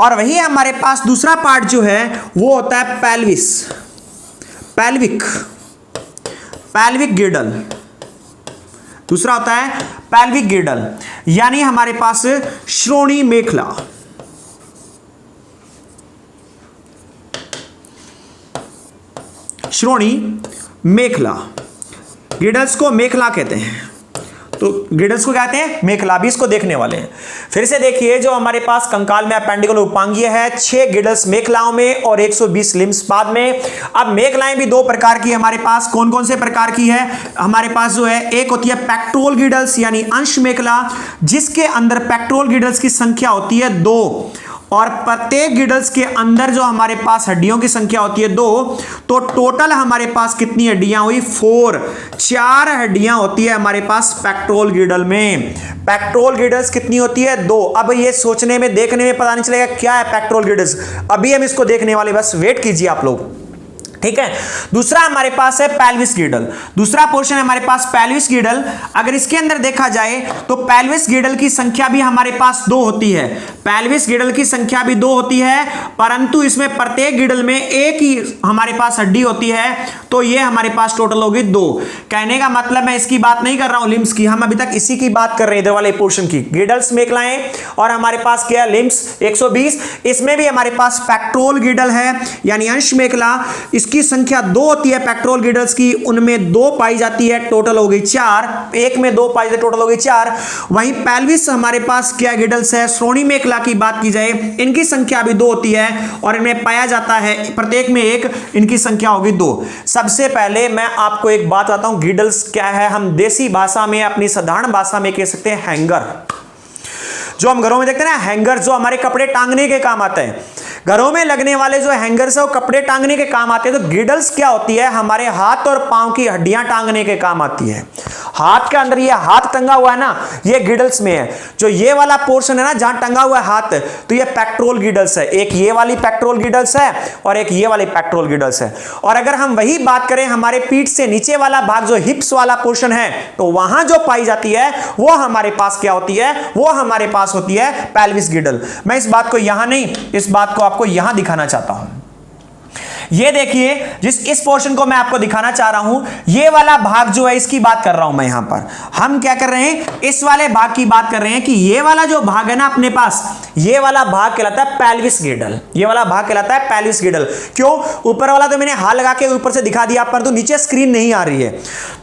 और वही हमारे पास दूसरा पार्ट जो है वो होता है पेल्विस, पेल्विक, पेल्विक गिडल। दूसरा होता है पेल्विक गिडल यानी हमारे पास श्रोणी मेखला। श्रोणी मेखला, गिडल्स को मेखला कहते हैं। तो गिडल्स को कहते हैं मेखला, भी इसको देखने वाले हैं। फिर से देखिए, जो हमारे पास कंकाल में अपेंडिकुलर उपांगीय है, 6 गिडल्स मेखलाओं में और 120 लिम्स पाद में। अब मेखलाएं भी 2 प्रकार की हमारे पास, कौन कौन से प्रकार की है हमारे पास जो है, एक होती है पेक्टोरल गिडल्स यानी अंश मेखला, जिसके अंदर पेक्टोरल गिडल्स की संख्या होती है 2 और प्रत्येक गिडल्स के अंदर जो हमारे पास हड्डियों की संख्या होती है 2। तो टोटल हमारे पास कितनी हड्डियां हुई, 4 हड्डियां होती है हमारे पास पेक्टोरल गिडल में। पेक्टोरल गिडल्स कितनी होती है, 2। अब ये सोचने में देखने में पता नहीं चलेगा क्या है पेक्टोरल गिडल्स, अभी हम इसको देखने वाले, बस वेट कीजिए आप लोग, ठीक है। दूसरा हमारे पास है पेल्विस गिडल, दूसरा पोर्शन है हमारे पास पेल्विस गिडल। अगर इसके अंदर देखा जाए तो पेल्विस गिडल की संख्या भी हमारे पास 2 होती है, पेल्विस गिडल की संख्या भी 2 होती है, परंतु इसमें प्रत्येक गिडल में एक ही हमारे पास हड्डी होती है। तो ये हमारे पास टोटल होगी 2। कहने का मतलब मैं इसकी बात नहीं कर रहा हूं लिम्स की, हम अभी तक इसी की बात कर रहे हैं, इधर वाले पोर्शन की, गिडल्स मेखलाएं और हमारे पास क्या है लिम्स 120। इसमें भी हमारे पास पेक्टोरल गिडल है यानी अंश मेखला, की संख्या 2 होती है पेक्टोरल गिडल्स की, उनमें 2 पाई जाती है, टोटल हो गई 4। एक में 2 पाई जाती है, टोटल हो गई 4। वहीं पेल्विस हमारे पास क्या गिडल्स है, श्रोणी मेखला की बात की जाए, इनकी संख्या भी 2 होती है और इनमें पाया जाता है प्रत्येक में 1, इनकी संख्या होगी 2। सबसे पहले मैं आपको एक बात बताता हूं, गिडल्स क्या है, हम देसी भाषा में, अपनी साधारण भाषा में कह सकते हैं हैंगर। जो हम घरों में देखते हैं ना हैंगर, जो हमारे कपड़े टांगने के काम आते हैं, घरों में लगने वाले जो हैंगर्स है वो कपड़े टांगने के काम आते हैं। तो गिडल्स क्या होती है, हमारे हाथ और पांव की हड्डियां टांगने के काम आती है। हाथ के अंदर ये हाथ टंगा हुआ है ना, ये गिडल्स में है। जो ये वाला पोर्शन है ना जहां टंगा हुआ है हाथ, तो ये पेक्टोरल गिडल्स है। एक ये वाली पेक्टोरल गिडल्स है और एक ये वाली पेक्टोरल गिडल्स है। और अगर हम वही बात करें हमारे पीठ से नीचे वाला भाग जो हिप्स वाला पोर्शन है, तो वहां जो पाई जाती है वो हमारे पास क्या होती है, वो हमारे पास होती है पेल्विस गिडल। मैं इस बात को यहां नहीं, इस बात को आपको यहां दिखाना चाहता हूं। ये देखिए, इस पोर्शन को मैं आपको दिखाना चाह रहा हूं, ये वाला भाग जो है इसकी बात कर रहा हूं मैं। यहां पर हम क्या कर रहे हैं, इस वाले भाग की बात कर रहे हैं कि ये वाला जो भाग है ना अपने पास, ये वाला भाग कहलाता है पेल्विस गिडल। ये वाला भाग कहलाता है पेल्विस गिडल। क्यों? ऊपर वाला तो मैंने हाथ लगा के ऊपर से दिखा दिया, पर तो नीचे स्क्रीन नहीं आ रही है।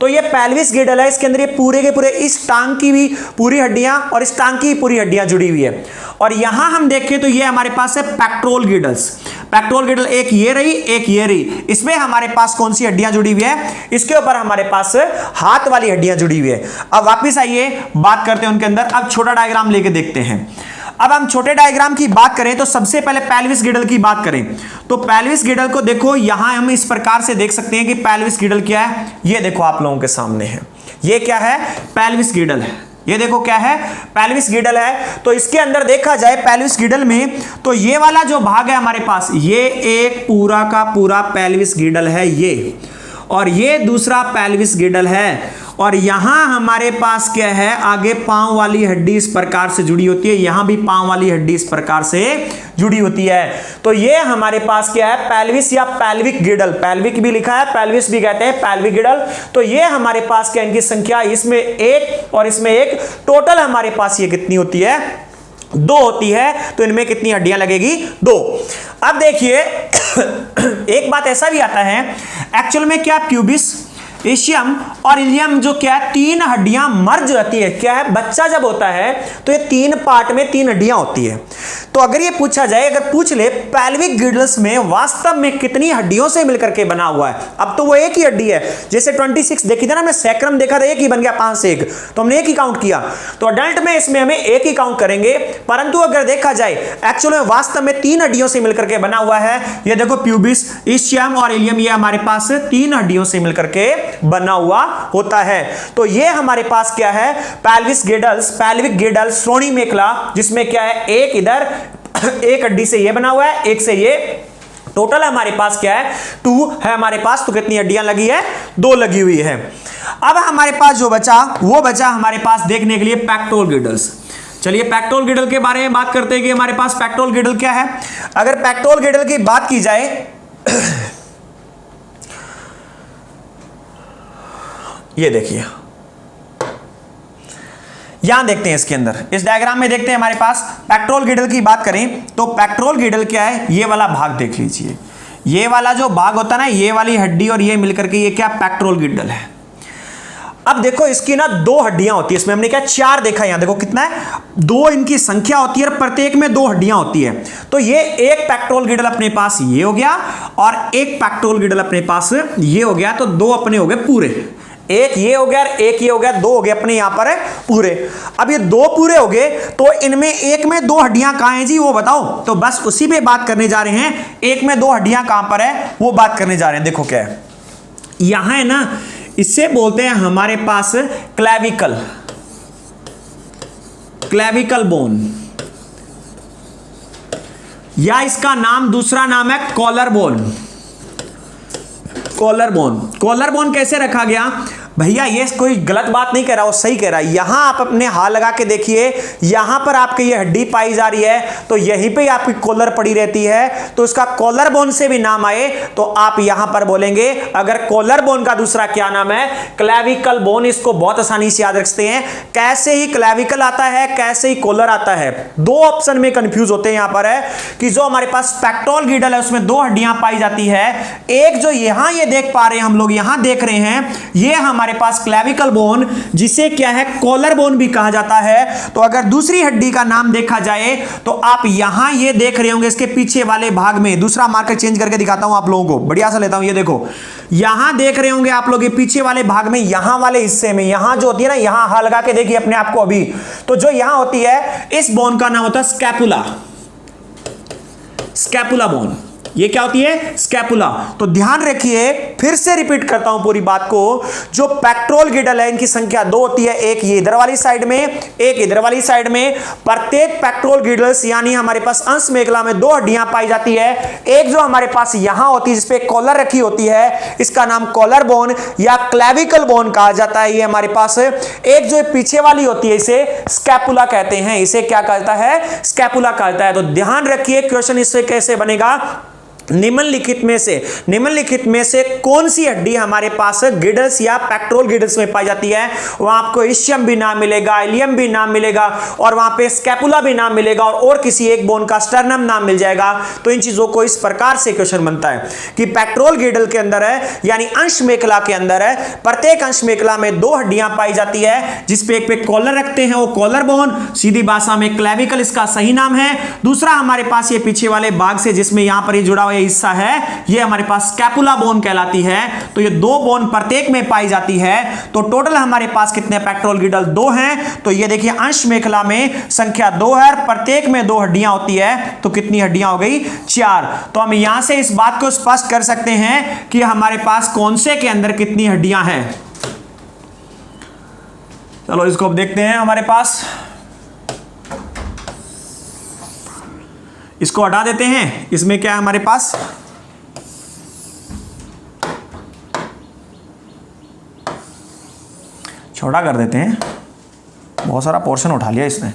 तो ये पेल्विस गिडल है, इसके अंदर ये पूरे के पूरे इस टांग की भी पूरी हड्डियां और इस टांग की पूरी हड्डियां जुड़ी हुई है। और यहां हम देखें तो ये हमारे पास है पेक्टोरल गिडल्स। पेक्टोरल गिडल एक ये रही, एक ये रही। इसमें हमारे पास कौन सी हड्डियां जुड़ी हुई है? इसके ऊपर हमारे पास हाथ वाली हड्डियां जुड़ी हुई है। अब वापस आइए, बात करते हैं उनके अंदर। अब छोटा डायग्राम लेके देखते हैं। अब हम छोटे डायग्राम की बात करें तो सबसे पहले पेल्विस गिडल की बात करें तो पेल्विस गिडल को देखो, यहां हम इस प्रकार से देख सकते हैं कि पेल्विस गिडल क्या है। ये देखो आप लोगों के सामने है, ये क्या है? पेल्विस गिडल है। ये देखो क्या है? पेल्विस गिडल है। तो इसके अंदर देखा जाए पेल्विस गिडल में, तो ये वाला जो भाग है हमारे पास, ये एक पूरा का पूरा पेल्विस गिडल है ये, और ये दूसरा पेल्विस गिडल है। और यहां हमारे पास क्या है? आगे पांव वाली हड्डी इस प्रकार से जुड़ी होती है, यहां भी पांव वाली हड्डी इस प्रकार से जुड़ी होती है। तो ये हमारे पास क्या है? पेल्विस या पेल्विक गिडल। पेल्विक भी लिखा है, पेल्विस भी कहते हैं, पेल्विक गिडल। तो ये हमारे पास क्या, इनकी संख्या इसमें एक और इसमें एक, टोटल हमारे पास ये कितनी होती है? 2 होती है। तो इनमें कितनी हड्डियां लगेगी? 2। अब देखिए एक बात ऐसा भी आता है, एक्चुअल में क्या प्यूबिस, इशियम और इलियम जो क्या है, 3 हड्डियां मर्ज रहती है। क्या है? बच्चा जब होता है तो ये 3 पार्ट में 3 हड्डियां होती है। तो अगर ये पूछा जाए, अगर पूछ ले पेल्विक गिडल्स में वास्तव में कितनी हड्डियों से मिलकर के बना हुआ है, अब तो वो एक ही हड्डी है। जैसे 26 देखी थी ना, हमने सैक्रम देखा था, एक ही बन गया 5 से 1, तो हमने एक ही काउंट किया। तो अडल्ट में इसमें हमें एक ही काउंट करेंगे। परंतु अगर देखा जाए एक्चुअल में वास्तव में 3 हड्डियों से मिलकर के बना हुआ है। ये देखो प्यूबिस, इशियम और इलियम, ये हमारे पास 3 हड्डियों से मिलकर के बना हुआ होता है। तो ये हमारे पास क्या है? पेल्विस गिडल्स, पेल्विक गिडल, श्रोणि मेखला, जिसमें क्या है? एक इधर एक हड्डी से ये बना हुआ है, एक से ये, टोटल हमारे पास क्या है? 2 है हमारे पास। तो कितनी हड्डियां लगी है? 2 लगी हुई है। अब हमारे पास जो बचा, वो बचा हमारे पास देखने के लिए पेक्टोरल गिडल्स। चलिए पेक्टोरल गिडल के बारे में बात करते हैं कि हमारे पास पेक्टोरल गिडल क्या है। अगर पेक्टोरल गिडल की बात की जाए ये देखिए, यहां देखते हैं इसके अंदर, इस डायग्राम में देखते हैं हमारे पास पेक्टोरल गिडल की बात करें तो पेक्टोरल गिडल क्या है? ये वाला भाग देख लीजिए, ये वाला जो भाग होता है ना, ये वाली हड्डी और ये मिलकर के ये क्या? पेक्टोरल गिडल है। अब देखो इसकी ना 2 हड्डियां होती है, इसमें हमने क्या 4 देखा, यहां देखो कितना है? 2 इनकी संख्या होती है, प्रत्येक में 2 हड्डियां होती है। तो ये एक पेक्टोरल गिडल अपने पास ये हो गया, और एक पेक्टोरल गिडल अपने पास ये हो गया। तो 2 अपने हो गए पूरे, एक ये हो गया, एक ये हो गया, 2 हो गए अपने यहां पर है पूरे। अब ये 2 पूरे हो गए, तो इनमें एक में 2 हड्डियां कहां हैं जी, वो बताओ। तो बस उसी पे बात करने जा रहे हैं, एक में 2 हड्डियां कहां पर है वो बात करने जा रहे हैं। देखो क्या है, यहां है ना, इससे बोलते हैं हमारे पास क्लेविकल, क्लेविकल बोन, या इसका नाम दूसरा नाम है collar bone. Collar bone, collar bone कैसे रखा गया भैया? ये कोई गलत बात नहीं कह रहा, वो सही कह रहा है। यहां आप अपने हाथ लगा के देखिए, यहां पर आपकी ये हड्डी पाई जा रही है, तो यहीं पे आपकी कॉलर पड़ी रहती है। तो इसका कॉलर बोन से भी नाम आए तो आप यहां पर बोलेंगे, अगर कॉलर बोन का दूसरा क्या नाम है? Clavicle bone. इसको बहुत आसानी से याद रखते हैं, कैसे ही क्लेविकल आता है, कैसे ही कॉलर आता है। 2 ऑप्शन में कंफ्यूज होते हैं यहां पर है कि जो हमारे पास पेक्टोरल गिडल है उसमें 2 हड्डियां पाई जाती है। एक जो यहां ये देख पा रहे हैं हम लोग, यहां देख रहे हैं, ये हमारे पास क्लेविकल बोन, जिसे क्या है? कॉलर बोन भी कहा जाता है। तो अगर दूसरी हड्डी का नाम देखा जाए तो आप यहां ये देख रहे होंगे, इसके पीछे वाले भाग में, दूसरा मार्कर चेंज करके दिखाता हूं आप लोगों को, बढ़िया सा लेता हूं। ये देखो, यहां देख रहे होंगे आप लोग, ये पीछे वाले भाग में, यहां वाले हिस्से में, यहां जो होती है ना, यहां हाथ लगा के देखिए अपने आप को अभी, तो जो यहां होती है, इस बोन का नाम होता है स्कैपुला, स्कैपुला बोन। ये क्या होती है? स्कैपुला। तो ध्यान रखिए, फिर से रिपीट करता हूं पूरी बात को, जो पेक्टोरल गिडल है इनकी संख्या 2 होती है, एक ये इधर वाली साइड में, एक इधर वाली साइड में। प्रत्येक पेक्टोरल गिडल्स यानी हमारे पास अंश मेखला में 2 हड्डियां पाई जाती है। एक जो हमारे पास यहां होती है जिसपे कॉलर रखी होती है, इसका नाम कॉलर बोन या क्लेविकल बोन कहा जाता है, ये हमारे पास। एक जो पीछे वाली होती है इसे स्कैपुला कहते हैं, इसे क्या कहता है? स्कैपुला कहता है। तो ध्यान रखिए, क्वेश्चन इससे कैसे बनेगा निम्नलिखित में से कौन सी हड्डी हमारे पास गिडल्स या पेक्टोरल गिडल्स में पाई जाती है? वहां आपको इशियम भी नाम मिलेगा, इलियम भी नाम मिलेगा, और वहां पे स्कैपुला भी नाम मिलेगा, और किसी एक बोन का स्टर्नम नाम मिल जाएगा। तो इन चीजों को इस प्रकार से क्वेश्चन बनता है कि पेक्टोरल गिडल के अंदर है, यानी अंश मेखला के अंदर है, प्रत्येक अंश मेखला में दो हड्डियां पाई जाती है, जिसपे एक पे कॉलर रखते हैं, वो कॉलर बोन, सीधी भाषा में क्लेविकल इसका सही नाम है। दूसरा हमारे पास ये पीछे वाले भाग से जिसमें यहां पर ये जुड़ा हुआ हिस्सा है, ये हमारे पास स्कैपुला बोन कहलाती है। तो ये दो बोन प्रत्येक में पाई जाती है। तो टोटल हमारे पास कितने पेक्टोरल गिडल? दो हैं। तो ये देखिए अंश मेखला में संख्या 2 है, प्रत्येक में 2 हड्डियां होती है, तो कितनी हड्डियां हो गई? 4। तो हम यहां से इस बात को स्पष्ट कर सकते हैं कि हमारे पास कौन से के अंदर कितनी हड्डियां हैं। चलो इसको अब देखते हैं। हमारे पास इसको हटा देते हैं। इसमें क्या है हमारे पास? छोटा कर देते हैं, बहुत सारा पोर्शन उठा लिया इसने।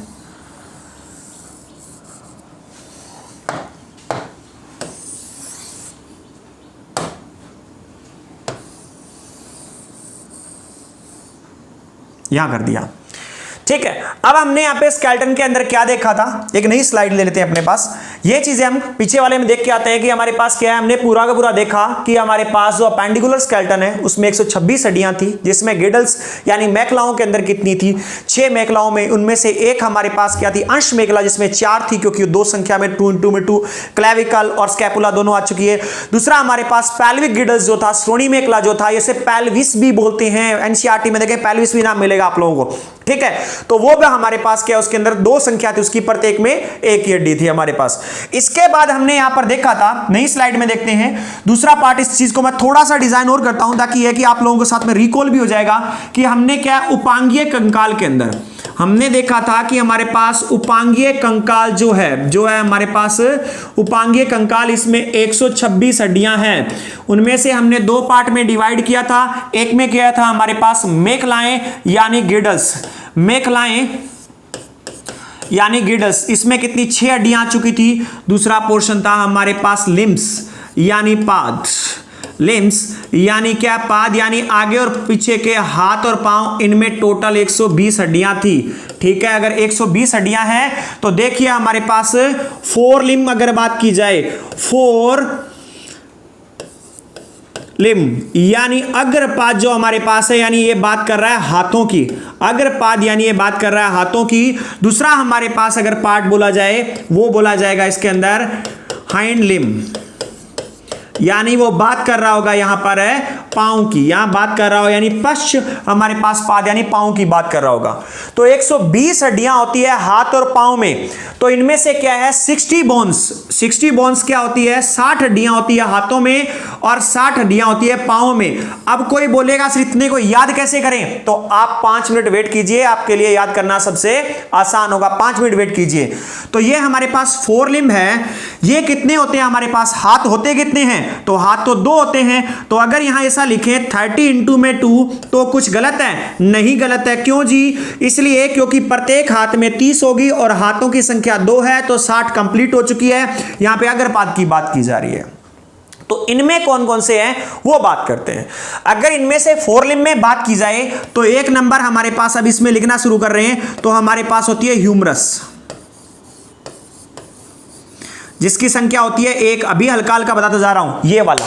यहां कर दिया, ठीक है। अब हमने यहाँ पे स्केलेटन के अंदर क्या देखा था, एक नई स्लाइड ले लेते हैं अपने पास। ये चीजें हम पीछे वाले में देख के आते हैं कि हमारे पास क्या है। हमने पूरा का पूरा देखा कि हमारे पास जो अपेंडिकुलर स्केलेटन है उसमें 126 हड्डियां थी, जिसमें गिडल्स यानी मेखलाओं के अंदर कितनी थी? 6 मेखलाओं में, उनमें से एक हमारे पास क्या थी? अंश मेखला, जिसमें 4 थी, क्योंकि 2 संख्या में 2 × 2 क्लेविकल और स्कैपुला दोनों आ चुकी है। दूसरा हमारे पास पैल्विक गिडल्स जो था, श्रोणी मेखला जो था, इसे पैल्विस भी बोलते हैं। एनसीईआरटी में देखें पैल्विस भी नाम मिलेगा आप लोगों को, ठीक है। तो वो भी हमारे पास क्या, उसके अंदर 2 संख्या थी, उसकी प्रत्येक में एक ही हड्डी थी हमारे पास। इसके बाद हमने यहां पर देखा था, नई स्लाइड में देखते हैं दूसरा पार्ट। इस चीज को मैं थोड़ा सा डिजाइन और करता हूं ताकि यह कि आप लोगों के साथ में रिकॉल भी हो जाएगा कि हमने क्या उपांगीय कंकाल के अंदर हमने देखा था कि हमारे पास उपांगीय कंकाल जो है हमारे पास उपांगीय कंकाल, इसमें 126 हड्डियां हैं। उनमें से हमने 2 पार्ट में डिवाइड किया था। एक में किया था हमारे पास मेखलाएं यानी गिडल्स, मेखलाएं यानी गिडल्स, इसमें कितनी 6 हड्डियां आ चुकी थी। दूसरा पोर्शन था हमारे पास लिम्स यानी पाद, लिम्स यानी क्या? पाद यानी आगे और पीछे के हाथ और पांव, इनमें टोटल 120 हड्डियां थी, ठीक है। अगर 120 हड्डियां हैं तो देखिए हमारे पास 4 लिम्ब अगर बात की जाए, 4 लिम्ब यानी अग्रपाद जो हमारे पास है, यानी ये बात कर रहा है हाथों की, अग्रपाद यानी ये बात कर रहा है हाथों की। दूसरा हमारे पास अगर पार्ट बोला जाए वो बोला जाएगा इसके अंदर हाइंड लिम्ब, यानी वो बात कर रहा होगा यहां पर है पांव की, यहां बात कर रहा हो यानी पश्च हमारे पास पाद यानी पांव की बात कर रहा होगा। तो 120 हड्डियां होती है हाथ और पांव में। तो इनमें से क्या है 60 बोन्स क्या होती है? 60 हड्डियां होती है हाथों में और 60 हड्डियां होती है पांव में। अब कोई बोलेगा सिर्फ इतने को याद कैसे करें? तो आप 5 मिनट वेट कीजिए, आपके लिए याद करना सबसे आसान होगा। 5 मिनट वेट कीजिए। तो ये हमारे पास 4 लिम्ब है। ये कितने होते हैं हमारे पास? हाथ होते कितने हैं? तो हाथ तो 2 होते हैं। तो अगर यहां ऐसा लिखे 30 × में 2 तो कुछ गलत है? नहीं गलत है। क्यों जी? इसलिए क्योंकि प्रत्येक हाथ में 30 होगी और हाथों की संख्या 2 है, तो 60 कंप्लीट हो चुकी है। यहां पे अग्रपाद की बात की जा रही है। तो इनमें कौन कौन से हैं वो बात करते हैं। अगर इनमें से 4 लिम्ब में बात की जाए तो 1 नंबर हमारे पास, अब इसमें लिखना शुरू कर रहे हैं, तो हमारे पास होती है ह्यूमरस, जिसकी संख्या होती है 1। अभी हल्का हल्का बताता जा रहा हूं। ये वाला,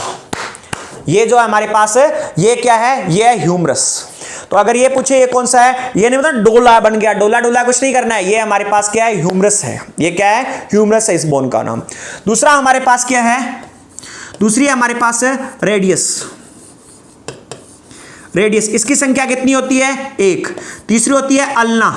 ये जो है हमारे पास है, ये क्या है? ये है ह्यूमरस। तो अगर ये पूछे ये कौन सा है, ये नहीं मतलब डोला बन गया, डोला कुछ नहीं करना है। ये हमारे पास क्या है? ह्यूमरस है। ये क्या है? ह्यूमरस है इस बोन का नाम। दूसरा हमारे पास क्या है? दूसरी हमारे पास है रेडियस। इसकी संख्या कितनी होती है? 1। तीसरी होती है अल्ना,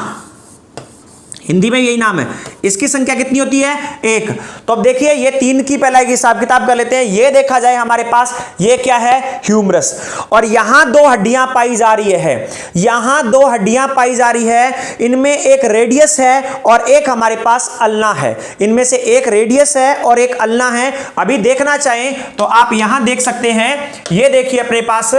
हिंदी में यही नाम है। इसकी संख्या कितनी होती है? 1। तो अब देखिए ये 3 की पहले की हिसाब किताब कर लेते हैं। ये देखा जाए हमारे पास ये क्या है? ह्यूमरस। और यहां 2 हड्डियां पाई जा रही है, यहां 2 हड्डियां पाई जा रही है। इनमें एक रेडियस है और एक हमारे पास अल्ना है। इनमें से एक रेडियस है और एक अल्ना है। अभी देखना चाहें तो आप यहां देख सकते हैं। ये देखिए अपने पास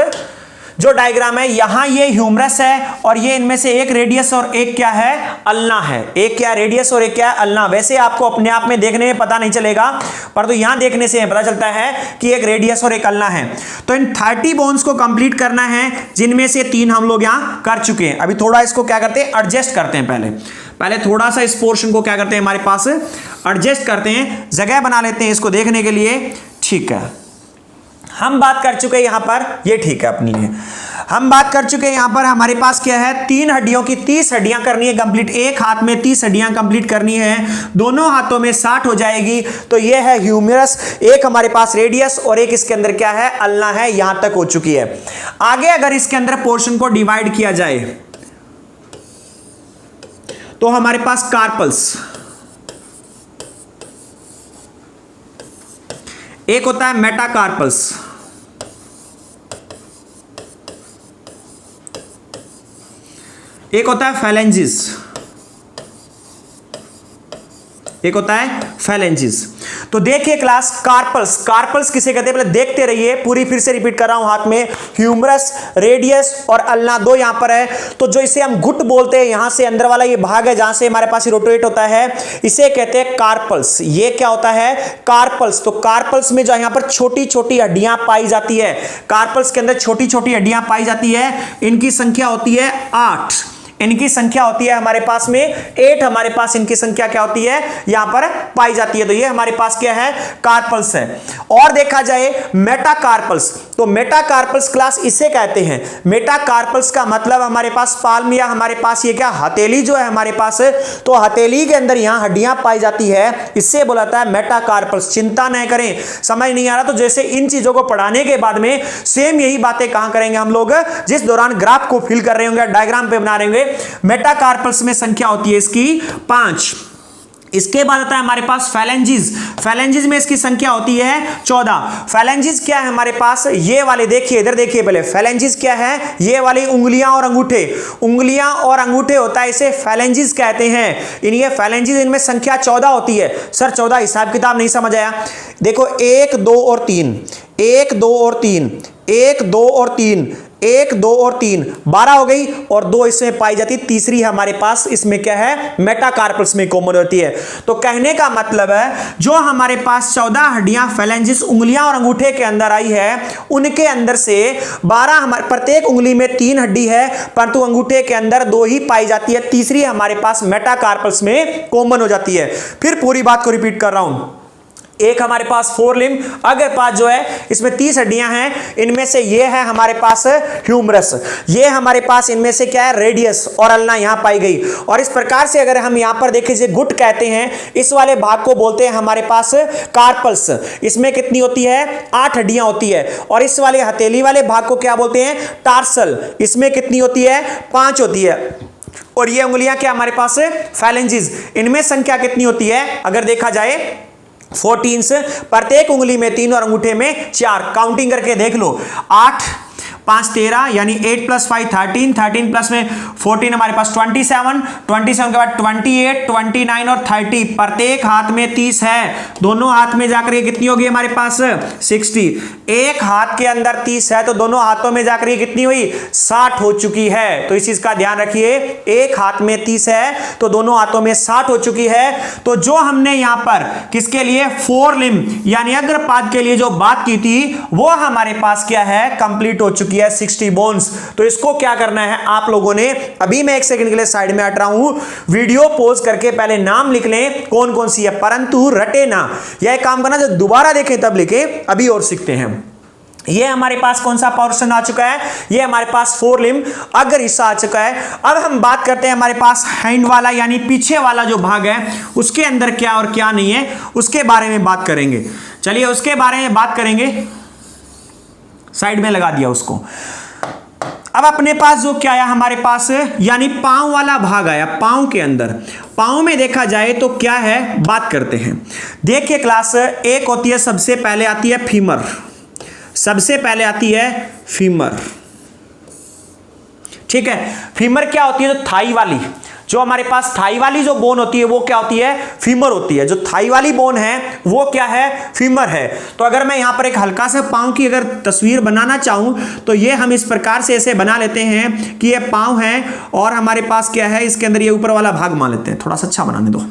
जो डायग्राम है, यहां ये ह्यूमरस है और ये इनमें से एक रेडियस और एक क्या है, अल्ना है। एक क्या रेडियस और एक क्या है, अल्ना। वैसे आपको अपने आप में देखने में पता नहीं चलेगा, पर तो यहां देखने से पता चलता है कि एक रेडियस और एक अल्ना है। तो इन 30 बोन्स को कंप्लीट करना है, जिनमें से 3 हम लोग यहां कर चुके हैं। अभी थोड़ा इसको क्या करते हैं, एडजस्ट करते हैं। पहले थोड़ा सा इस पोर्शन को क्या करते हैं, हमारे पास एडजस्ट करते हैं, जगह बना लेते हैं इसको देखने के लिए। ठीक है, हम बात कर चुके हैं यहां पर, ये ठीक है अपने लिए। हम बात कर चुके हैं यहां पर हमारे पास क्या है, 3 हड्डियों की 30 हड्डियां करनी है कंप्लीट। एक हाथ में 30 हड्डियां कंप्लीट करनी है, दोनों हाथों में 60 हो जाएगी। तो ये है ह्यूमरस, एक हमारे पास रेडियस और एक इसके अंदर क्या है, अल्ना है। यहां तक हो चुकी है। आगे अगर इसके अंदर पोर्शन को डिवाइड किया जाए तो हमारे पास कार्पल्स, एक होता है मेटाकार्पल्स, एक होता है फैलेंजिस, एक होता है फैलेंजिस। तो देखिए क्लास, कार्पल्स, कार्पल्स किसे कहते हैं पहले देखते रहिए, पूरी फिर से रिपीट कर रहा हूं हाथ में। ह्यूमरस, रेडियस और अल्ना, दो यहां पर है। तो जो इसे हम गुट बोलते हैं, यहां से अंदर वाला ये भाग है जहां से हमारे पास रोटेट होता है, इसे कहते हैं कार्पल्स। ये क्या होता है, कार्पल्स। तो कार्पल्स में जो यहां पर छोटी छोटी हड्डियां पाई जाती है, कार्पल्स के अंदर छोटी छोटी हड्डियां पाई जाती है, इनकी संख्या होती है 8। इनकी संख्या होती है हमारे पास में 8, हमारे पास इनकी संख्या क्या होती है, यहां पर पाई जाती है। तो ये हमारे पास क्या है, कार्पल्स है। और देखा जाए मेटाकार्पल्स, तो मेटाकार्पल्स क्लास इसे कहते हैं। मेटाकार्पल्स का मतलब हमारे पास पाल्म या हमारे पास ये क्या, हथेली जो है हमारे पास, तो हथेली के अंदर यहां हड्डियां पाई जाती है, इससे बोलाता है मेटाकार्पल्स। चिंता नहीं करें, समझ नहीं आ रहा तो जैसे इन चीजों को पढ़ाने के बाद में सेम यही बातें कहां करेंगे हम लोग, जिस दौरान ग्राफ को फिल कर रहे होंगे, डायग्राम पे बना रहे होंगे। मेटाकार्पल्स में संख्या होती है इसकी 5। इसके बाद आता है हमारे पास फैलेंजिस। फैलेंजिस में इसकी संख्या होती है 14। फैलेंजिस क्या है हमारे पास, ये वाले देखिए, इधर देखिए पहले। फैलेंजिस क्या है, ये वाली उंगलियां और अंगूठे, उंगलियां और अंगूठे होता है, इसे फैलेंजिस कहते हैं। ये फैलेंजिस, इनमें संख्या 14 होती है। सर 14 हिसाब किताब नहीं समझ आया, देखो 1 2 और 3, 1 2 और 3, 1 2 और 3, 1 2 और 3, 12 हो गई। और 2 इसमें पाई जाती, तीसरी हमारे पास इसमें क्या है, मेटाकार्पल्स में कॉमन होती है। तो कहने का मतलब है, जो हमारे पास 14 हड्डियां फैलेंजिस उंगलियां और अंगूठे के अंदर आई है, उनके अंदर से 12 हमारे, प्रत्येक उंगली में 3 हड्डी है, परंतु अंगूठे के अंदर 2 ही पाई जाती है, तीसरी हमारे पास मेटाकार्पल्स में कॉमन हो जाती है। फिर पूरी बात को रिपीट कर रहा हूं। एक हमारे पास 4 लिम्ब, अगर पास जो है इसमें 30 हड्डियां हैं, इनमें से ये है हमारे पास ह्यूमरस, ये हमारे पास इनमें से क्या है, रेडियस और अल्ना यहां पाई गई। और इस प्रकार से अगर हम यहां पर देखें, जिसे गुट कहते हैं, इस वाले भाग को बोलते हैं हमारे पास कार्पल्स। इसमें कितनी होती है, 8 हड्डियां होती है। और इस वाले हथेली वाले भाग को क्या बोलते हैं, टार्सल। इसमें कितनी होती है, 5 होती है। और ये उंगलियां क्या हमारे पास, फैलेंजिस, इनमें संख्या कितनी होती है, अगर देखा जाए 14, प्रत्येक उंगली में 3 और अंगूठे में 4। काउंटिंग करके देख लो, 8 5 13, यानी 8 + 5 13, 13 प्लस में 14 हमारे पास 27, 27 के बाद 28, 29 और 30। प्रत्येक हाथ में 30 है, दोनों हाथ में जाकर ये कितनी होगी हमारे पास 60। एक हाथ के अंदर 30 है तो दोनों हाथों में जाकर ये कितनी हुई, 60 हो चुकी है। तो इस चीज का ध्यान रखिए, एक हाथ में 30 है तो दोनों हाथों में 60 हो चुकी है। तो जो हमने यहां पर किसके लिए, 4 लिम्ब यानी अग्रपाद के लिए जो बात की थी, वो हमारे पास क्या है, कंप्लीट हो चुकी है, 60 बोन्स। तो इसको क्या करना है आप लोगों ने, अभी मैं 1 सेकंड के लिए साइड में हट रहा हूं, वीडियो पॉज करके पहले नाम लिख लें कौन कौन सी है, परंतु रटे ना। यह काम करना, जब दोबारा देखें तब लिखें, अभी और सीखते हैं। ये हमारे पास कौन सा पोर्शन आ चुका है, ये हमारे पास 4 लिम्ब अगर हिस्सा आ चुका है। अब हम बात करते हैं हमारे पास हैंड वाला यानी पीछे वाला जो भाग है, उसके अंदर क्या और क्या नहीं है, उसके बारे में बात करेंगे। चलिए उसके बारे में बात करेंगे, साइड में लगा दिया उसको। अब अपने पास जो क्या आया हमारे पास, यानी पांव वाला भाग आया। पांव के अंदर, पांव में देखा जाए तो क्या है, बात करते हैं। देखिए क्लास, एक होती है, सबसे पहले आती है फीमर, सबसे पहले आती है फीमर, ठीक है। फीमर क्या होती है, जो थाई वाली, जो हमारे पास थाई वाली जो बोन होती है वो क्या होती है, फीमर होती है। जो थाई वाली बोन है वो क्या है, फीमर है। तो अगर मैं यहां पर एक हल्का सा पांव की अगर तस्वीर बनाना चाहूं तो ये हम इस प्रकार से ऐसे बना लेते हैं कि ये पांव है और हमारे पास क्या है, इसके अंदर ये ऊपर वाला भाग मान लेते हैं। थोड़ा सा अच्छा बनाने दो।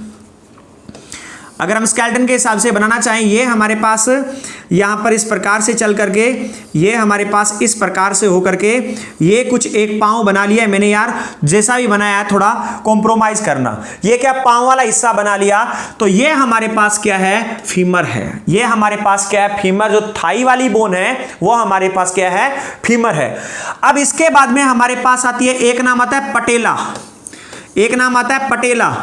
अगर हम स्केलेटन के हिसाब से बनाना चाहें, ये हमारे पास यहाँ पर इस प्रकार से चल करके, ये हमारे पास इस प्रकार से हो करके, ये कुछ एक पाँव बना लिया है मैंने यार, जैसा भी बनाया है थोड़ा कॉम्प्रोमाइज़ करना। ये क्या पाँव वाला हिस्सा बना लिया, तो ये हमारे पास क्या है, फीमर है। ये हमारे पास क्या है, फीमर। जो थाई वाली बोन है वो हमारे पास क्या है, फीमर है। अब इसके बाद में हमारे पास आती है, एक नाम आता है पटेला, एक नाम आता है पटेला,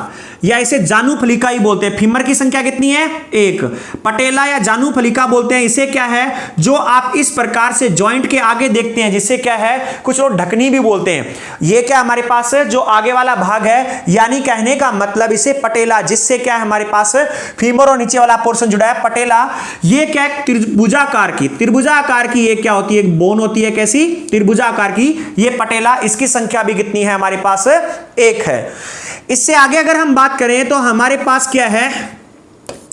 या इसे जानू फलिका ही बोलते हैं। फीमर की संख्या कितनी है, एक। पटेला या जानू फलिका बोलते हैं इसे, क्या है, जो आप इस प्रकार से जॉइंट के आगे देखते हैं, जिससे क्या है, कुछ लोग ढकनी भी बोलते हैं। ये क्या हमारे पास जो आगे वाला भाग है, यानी कहने का मतलब इसे पटेला, जिससे क्या है हमारे पास फीमर और नीचे वाला पोर्शन जुड़ा है, पटेला। ये क्या है, त्रिभुजाकार की, त्रिभुजाकार की ये क्या होती है, एक बोन होती है, कैसी, त्रिभुजाकार की, ये पटेला। इसकी संख्या भी कितनी है हमारे पास, एक है। इससे आगे अगर हम बात करें तो हमारे पास क्या है,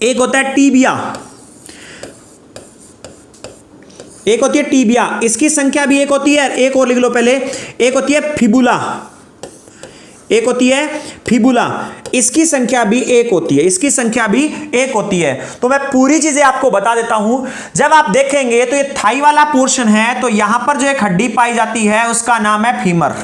एक होता है टीबिया, एक होती है टीबिया, इसकी संख्या भी एक होती है। एक और लिख लो पहले, एक होती है फिबुला, एक होती है फिबुला, इसकी संख्या भी एक होती है, इसकी संख्या भी एक होती है। तो मैं पूरी चीजें आपको बता देता हूं। जब आप देखेंगे तो ये थाई वाला पोर्शन है, तो यहां पर जो एक हड्डी पाई जाती है उसका नाम है फीमर।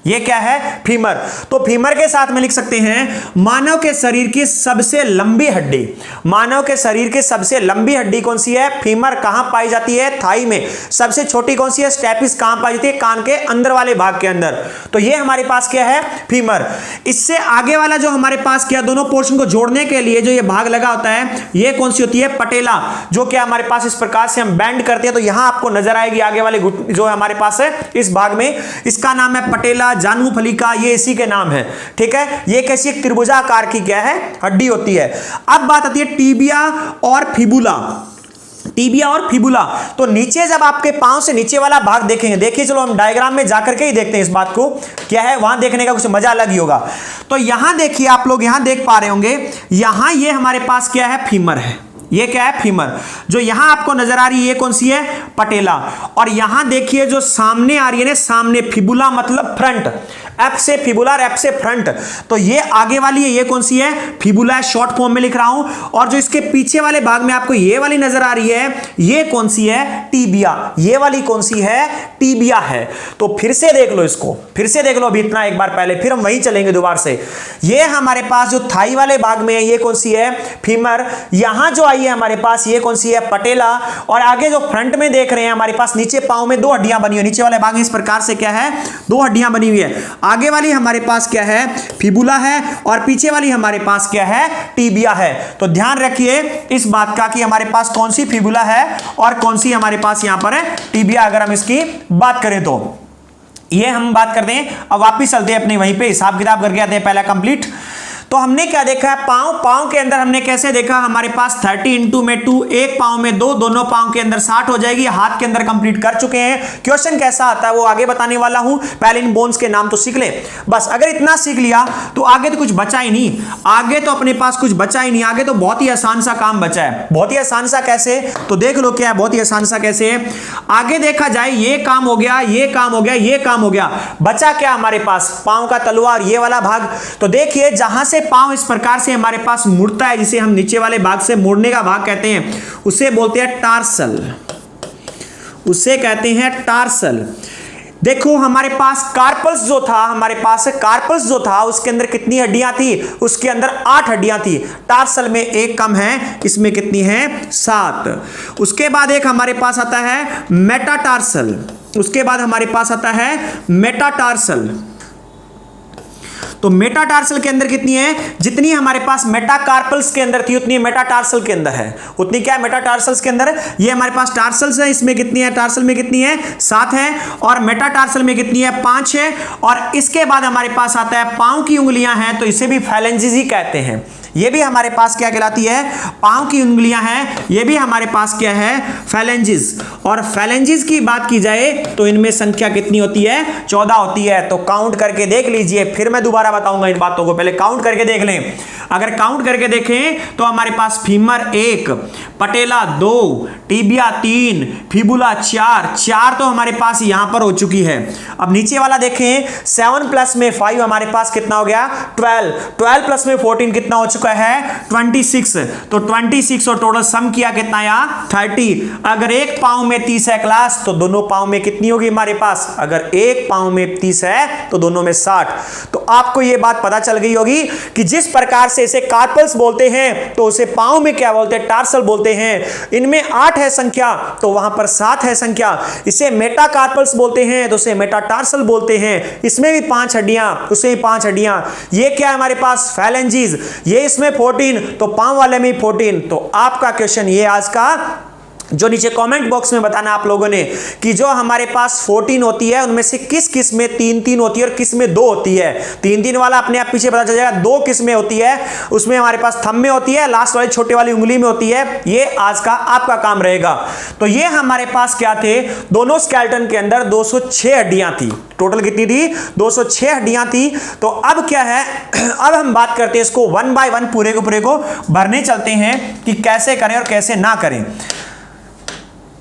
ये क्या है, फीमर। तो फीमर के साथ में लिख सकते हैं मानव के शरीर की सबसे लंबी हड्डी। मानव के शरीर की सबसे लंबी हड्डी कौन सी है, फीमर। कहां पाई जाती है, थाई में। सबसे छोटी कौन सी है, स्टेपिस। कहां पाई जाती है, कान के अंदर वाले भाग के अंदर। तो ये हमारे पास क्या है, फीमर। इससे आगे वाला जो हमारे पास क्या, दोनों पोर्शन को जोड़ने के लिए जो ये भाग लगा होता है, ये कौन सी होती है, पटेला। जो क्या हमारे पास इस प्रकार से हम बैंड करते हैं तो यहां आपको नजर आएगी आगे वाले जो हमारे पास है इस भाग में, इसका नाम है पटेला, जानू फलिका, ये इसी के नाम है। ठीक है, ये कैसी एक त्रिभुजाकार की क्या है, हड्डी होती है। अब बात आती है टीबिया और फिबुला। टीबिया और फिबुला, तो नीचे जब आपके पांव से नीचे वाला भाग देखेंगे, देखिए चलो हम डायग्राम में जाकर के ही देखते हैं इस बात को, क्या है, वहां देखने का कुछ मजा अलग ही होगा। तो यहां देखिए, आप लोग यहां देख पा रहे होंगे, यहां ये हमारे पास क्या है, फीमर है। ये क्या है, फीमर। जो यहां आपको नजर आ रही है ये कौन सी है, पटेला। और यहां देखिए जो सामने आ रही है ना, सामने, फिबुला मतलब फ्रंट, एफ से फिबुला, एफ से फ्रंट। तो ये आगे वाली है, ये कौन सी है, फिबुला, शॉर्ट फॉर्म में लिख रहा हूं। और जो इसके पीछे वाले भाग में आपको ये वाली नजर आ रही है, ये कौन सी है, टीबिया। ये वाली कौन सी है, टीबिया है। तो फिर से देख लो इसको, फिर से देख लो अभी इतना एक बार पहले, फिर हम वहीं चलेंगे दोबारा से। ये हमारे पास जो थाई वाले भाग में है, ये कौन सी है, फीमर। यहां जो आई है हमारे पास, ये कौन सी है, पटेला। और आगे जो फ्रंट में देख रहे हैं हमारे पास, नीचे पांव में दो हड्डियां बनी हुई, नीचे वाले भाग में इस प्रकार से क्या है, दो हड्डियां बनी हुई है। आगे वाली हमारे पास क्या है, फिबुला है, और पीछे वाली हमारे पास क्या है, टीबिया है। तो ध्यान रखिए इस बात का कि हमारे पास कौन सी फिबुला है और कौन सी हमारे पास यहां पर है, टीबिया। अगर हम इसकी बात करें तो ये हम बात करते हैं। अब वापिस चलते हैं अपने वहीं पे, हिसाब किताब करके आते हैं पहला कंप्लीट। तो हमने क्या देखा है, पांव के अंदर हमने कैसे देखा, हमारे पास 30 इंटू में 2, एक पांव में 2, दोनों पांव के अंदर 60 हो जाएगी। हाथ के अंदर कंप्लीट कर चुके हैं। क्वेश्चन कैसा आता है वो आगे बताने वाला हूं, पहले इन बोन्स के नाम तो सीख ले बस। अगर इतना सीख लिया तो आगे तो कुछ बचा ही नहीं, आगे तो अपने पास कुछ बचा ही नहीं। आगे तो बहुत ही आसान सा काम बचा है। बहुत ही आसान सा कैसे, तो देख लो क्या है, बहुत ही आसान सा कैसे है। आगे देखा जाए, ये काम हो गया, ये काम हो गया, ये काम हो गया, बचा क्या हमारे पास, पांव का तलवार, ये वाला भाग। तो देखिए जहां से पांव इस प्रकार से हमारे पास मुड़ता है, जिसे हम नीचे वाले भाग से मुड़ने का भाग कहते हैं, उसे बोलते हैं टार्सल, उसे कहते हैं टार्सल। देखो हमारे पास कार्पल्स जो था, हमारे पास कार्पल्स जो था उसके अंदर कितनी हड्डियां थी, उसके अंदर 8 हड्डियां थी। टार्सल में एक कम है, इसमें कितनी है, 7। उसके बाद एक हमारे पास आता है मेटाटार्सल, उसके बाद हमारे पास आता है मेटाटार्सल। तो मेटाटार्सल के अंदर कितनी है, जितनी हमारे पास मेटाकार्पल्स के अंदर थी उतनी मेटाटार्सल के अंदर है, उतनी क्या है मेटाटार्सल्स के अंदर। ये हमारे पास टार्सल्स है, इसमें कितनी है, टार्सल में कितनी है, 7 है, और मेटाटार्सल में कितनी है, 5 है। और इसके बाद हमारे पास आता है पांव की उंगलियां हैं, तो इसे भी फैलेंजेस ही कहते हैं। ये भी हमारे पास क्या कहलाती है, पांव की उंगलियां हैं, ये भी हमारे पास क्या है, फैलेंजिस। और फैलेंजिस की बात की जाए तो इनमें संख्या कितनी होती है, 14 होती है। तो काउंट करके देख लीजिए, फिर मैं दोबारा बताऊंगा इन बातों को, पहले काउंट करके देख लें। अगर काउंट करके देखें तो हमारे पास फीमर 1, पटेला 2, टीबिया 3, फिबुला 4 तो हमारे पास यहां पर हो चुकी है। अब नीचे वाला देखें, 7 प्लस में 5 हमारे पास कितना हो गया, 12 प्लस में 14 कितना हो चुका है, 26। तो 26 और टोटल सम किया कितना आया, 30। अगर एक पांव में 30 है क्लास, तो दोनों पांव में कितनी होगी हमारे पास, अगर एक पांव में 30 है तो दोनों में 60। तो आपको यह बात पता चल गई होगी कि जिस प्रकार से इसे कार्पल्स बोलते हैं तो उसे पांव में क्या बोलते हैं, टार्सल बोलते हैं। इनमें 8 है संख्या तो वहां पर 7 है संख्या। इसे मेटाकार्पल्स बोलते हैं तो उसे मेटाटार्सल बोलते हैं। इसमें भी 5 हड्डियां, उसे भी 5 हड्डियां। ये क्या है हमारे पास, फैलेंजीज। ये इसमें 14 तो पांव वाले में 14। तो आपका क्वेश्चन ये आज का जो नीचे कमेंट बॉक्स में बताना आप लोगों ने कि जो हमारे पास 14 होती है उनमें से किस किस में 3 होती है और किस में 2 होती है। 3 वाला अपने आप पीछे पता चल जाएगा। 2 किस में होती है, उसमें हमारे पास थंब में होती है, लास्ट वाली छोटे वाली उंगली में होती है। ये आज का आपका काम रहेगा। तो ये हमारे पास क्या थे, दोनों स्केलेटन के अंदर 206 हड्डियां थी। टोटल कितनी थी, 206 हड्डियां थी। तो अब क्या है, अब हम बात करते हैं इसको 1 बाय 1 पूरे को भरने चलते हैं कि कैसे करें और कैसे ना करें।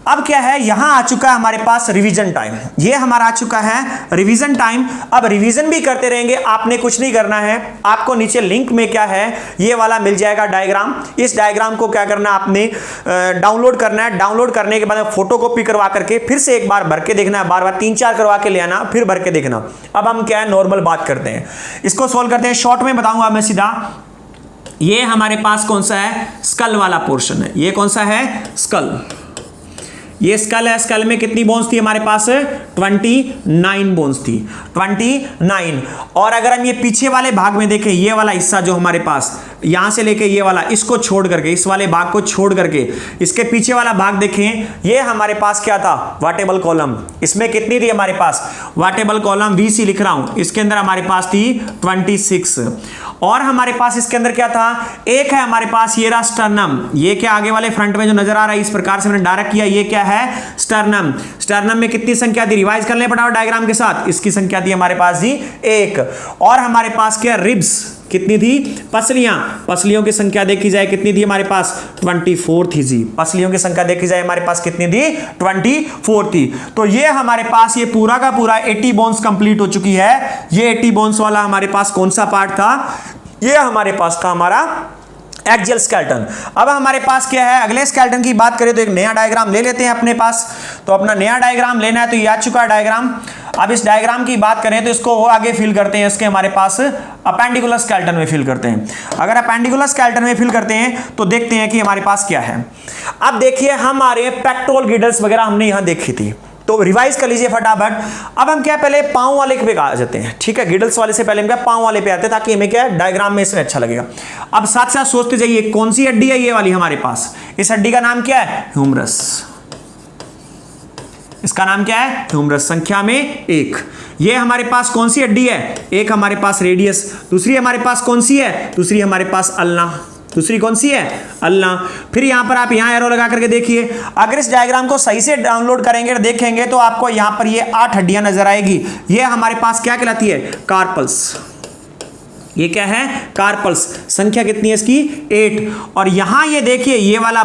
अब क्या है, यहां आ चुका है हमारे पास रिवीजन टाइम। ये हमारा आ चुका है रिवीजन टाइम। अब रिवीजन भी करते रहेंगे, आपने कुछ नहीं करना है। आपको नीचे लिंक में क्या है, ये वाला मिल जाएगा डायग्राम। इस डायग्राम को क्या करना, आपने डाउनलोड करना है। डाउनलोड करने के बाद फोटो कॉपी करवा करके फिर से एक बार भर के देखना है, बार 3-4 करवा के ले आना, फिर भर के देखना। अब हम क्या है, नॉर्मल बात करते हैं, इसको सोल्व करते हैं। शॉर्ट में बताऊंगा मैं सीधा। ये हमारे पास कौन सा है, स्कल वाला पोर्शन है। ये कौन सा है, स्कल। ये स्कल है। स्कल में कितनी बोन्स थी हमारे पास, 29 बोन्स थी, 29। और अगर हम ये पीछे वाले भाग में देखें, ये वाला हिस्सा जो हमारे पास यहां से लेके ये वाला, इसको छोड़ करके, इस वाले भाग को छोड़ करके इसके पीछे वाला भाग देखें, ये हमारे पास क्या था, वर्टेबल कॉलम। इसमें कितनी थी हमारे पास, वर्टेबल कॉलम VC लिख रहा हूं, इसके अंदर हमारे पास थी 26। और हमारे पास इसके अंदर क्या था, एक है हमारे पास ये रहा स्टर्नम। ये क्या आगे वाले फ्रंट में जो नजर आ रहा है, इस प्रकार से मैंने डायरेक्ट किया, ये क्या है, स्टर्नम। स्टर्नम में कितनी संख्या थी, रिवाइज कर लें फटाफट डायग्राम के साथ। इसकी संख्या थी हमारे पास जी 1। और हमारे पास क्या, रिब्स कितनी थी, पसलियां। पसलियों की संख्या देखी जाए कितनी थी हमारे पास, 24 थी जी। पसलियों की संख्या देखी जाए हमारे पास कितनी थी, 24 थी। तो ये हमारे पास ये पूरा का पूरा 80 बोन्स कंप्लीट हो चुकी है। ये 80 बोन्स वाला हमारे पास कौन सा पार्ट था, ये हमारे पास था हमारा एक्सियल स्केलेटन। अब हमारे पास क्या है, अगले स्केलेटन की बात करें तो एक नया डायग्राम ले लेते हैं अपने पास। तो अपना नया डायग्राम लेना है, तो ये आ चुका है डायग्राम। अब इस डायग्राम की बात करें तो इसको आगे फिल करते हैं, इसके हमारे पास अपेंडिकुलर स्केलेटन में फिल करते हैं। अगर अपेंडिकुलर स्केलेटन में फिल करते हैं तो देखते हैं कि हमारे पास क्या है। अब देखिए हमारे पेक्टोरल गिल्ड्स वगैरह हमने यहां देखी थी, तो रिवाइज कर लीजिए फटाफट। अब हम क्या पहले पांव वाले पे आ जाते हैं, ठीक है। गिडल्स वाले से पहले हम क्या पांव वाले पे आते हैं, ताकि हमें क्या डायग्राम में इसमें अच्छा लगेगा। अब साथ साथ सोचते जाइए, कौन सी हड्डी है, ये वाली हमारे पास। इस हड्डी का नाम क्या है, ह्यूमरस। इसका नाम क्या है, ह्यूमरस, संख्या में 1। ये हमारे पास कौन सी हड्डी है, एक हमारे पास रेडियस, दूसरी हमारे पास कौन सी है, दूसरी हमारे पास अल्ना। दूसरी कौन सी है, अल्ना। फिर यहां पर आप यहां एरो लगा करके देखिए, अगर इस डायग्राम को सही से डाउनलोड करेंगे और देखेंगे तो आपको यहां पर ये 8 हड्डियां नजर आएगी। ये हमारे पास क्या कहलाती है, कार्पल्स। ये क्या है, कार्पल्स। संख्या कितनी है इसकी, 8। और यहां ये देखिए ये वाला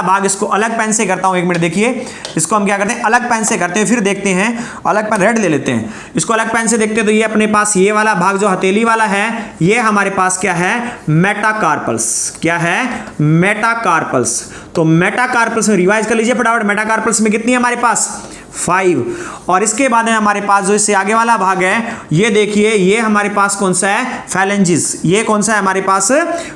भाग, इसको अलग पेन से करता हूं, 1 मिनट देखिए। इसको हम क्या करते हैं, अलग पेन से करते हैं, फिर देखते हैं, अलग पेन रेड ले लेते हैं, इसको अलग पेन से देखते हैं। तो ये अपने पास ये वाला भाग जो हथेली वाला है, ये हमारे पास क्या है, मेटाकार्पल्स। क्या है, मेटाकार्पल्स। तो मेटाकार्पल्स में रिवाइज कर लीजिए फटाफट। मेटाकार्पल्स में कितनी है हमारे पास, 5। और इसके बाद है हमारे पास जो इससे आगे वाला भाग है, ये देखिए ये हमारे पास कौन सा है, फैलेंजिस। ये कौन सा है हमारे पास,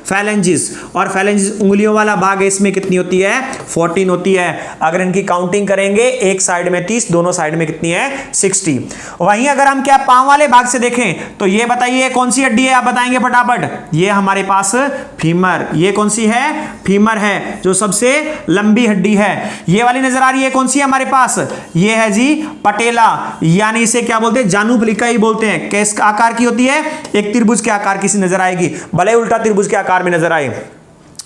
फैलेंजिस। और फैलेंजिस उंगलियों वाला भाग है, इसमें कितनी होती है, 14 होती है। अगर इनकी काउंटिंग करेंगे, एक साइड में 30, दोनों साइड में कितनी है, 60। वहीं अगर हम क्या पांव वाले भाग से देखें तो ये बताइए कौन सी हड्डी है, आप बताएंगे फटाफट। ये हमारे पास फीमर। ये कौन सी है, फीमर है, जो सबसे लंबी हड्डी है। ये वाली नजर आ रही है कौन सी है हमारे पास, ये ये है जी पटेला, यानी इसे क्या बोलते हैं, जानुफलिका ही बोलते हैं। किस आकार की होती है, एक त्रिभुज के आकार की सी नजर आएगी, भले उल्टा त्रिभुज के आकार में नजर आए।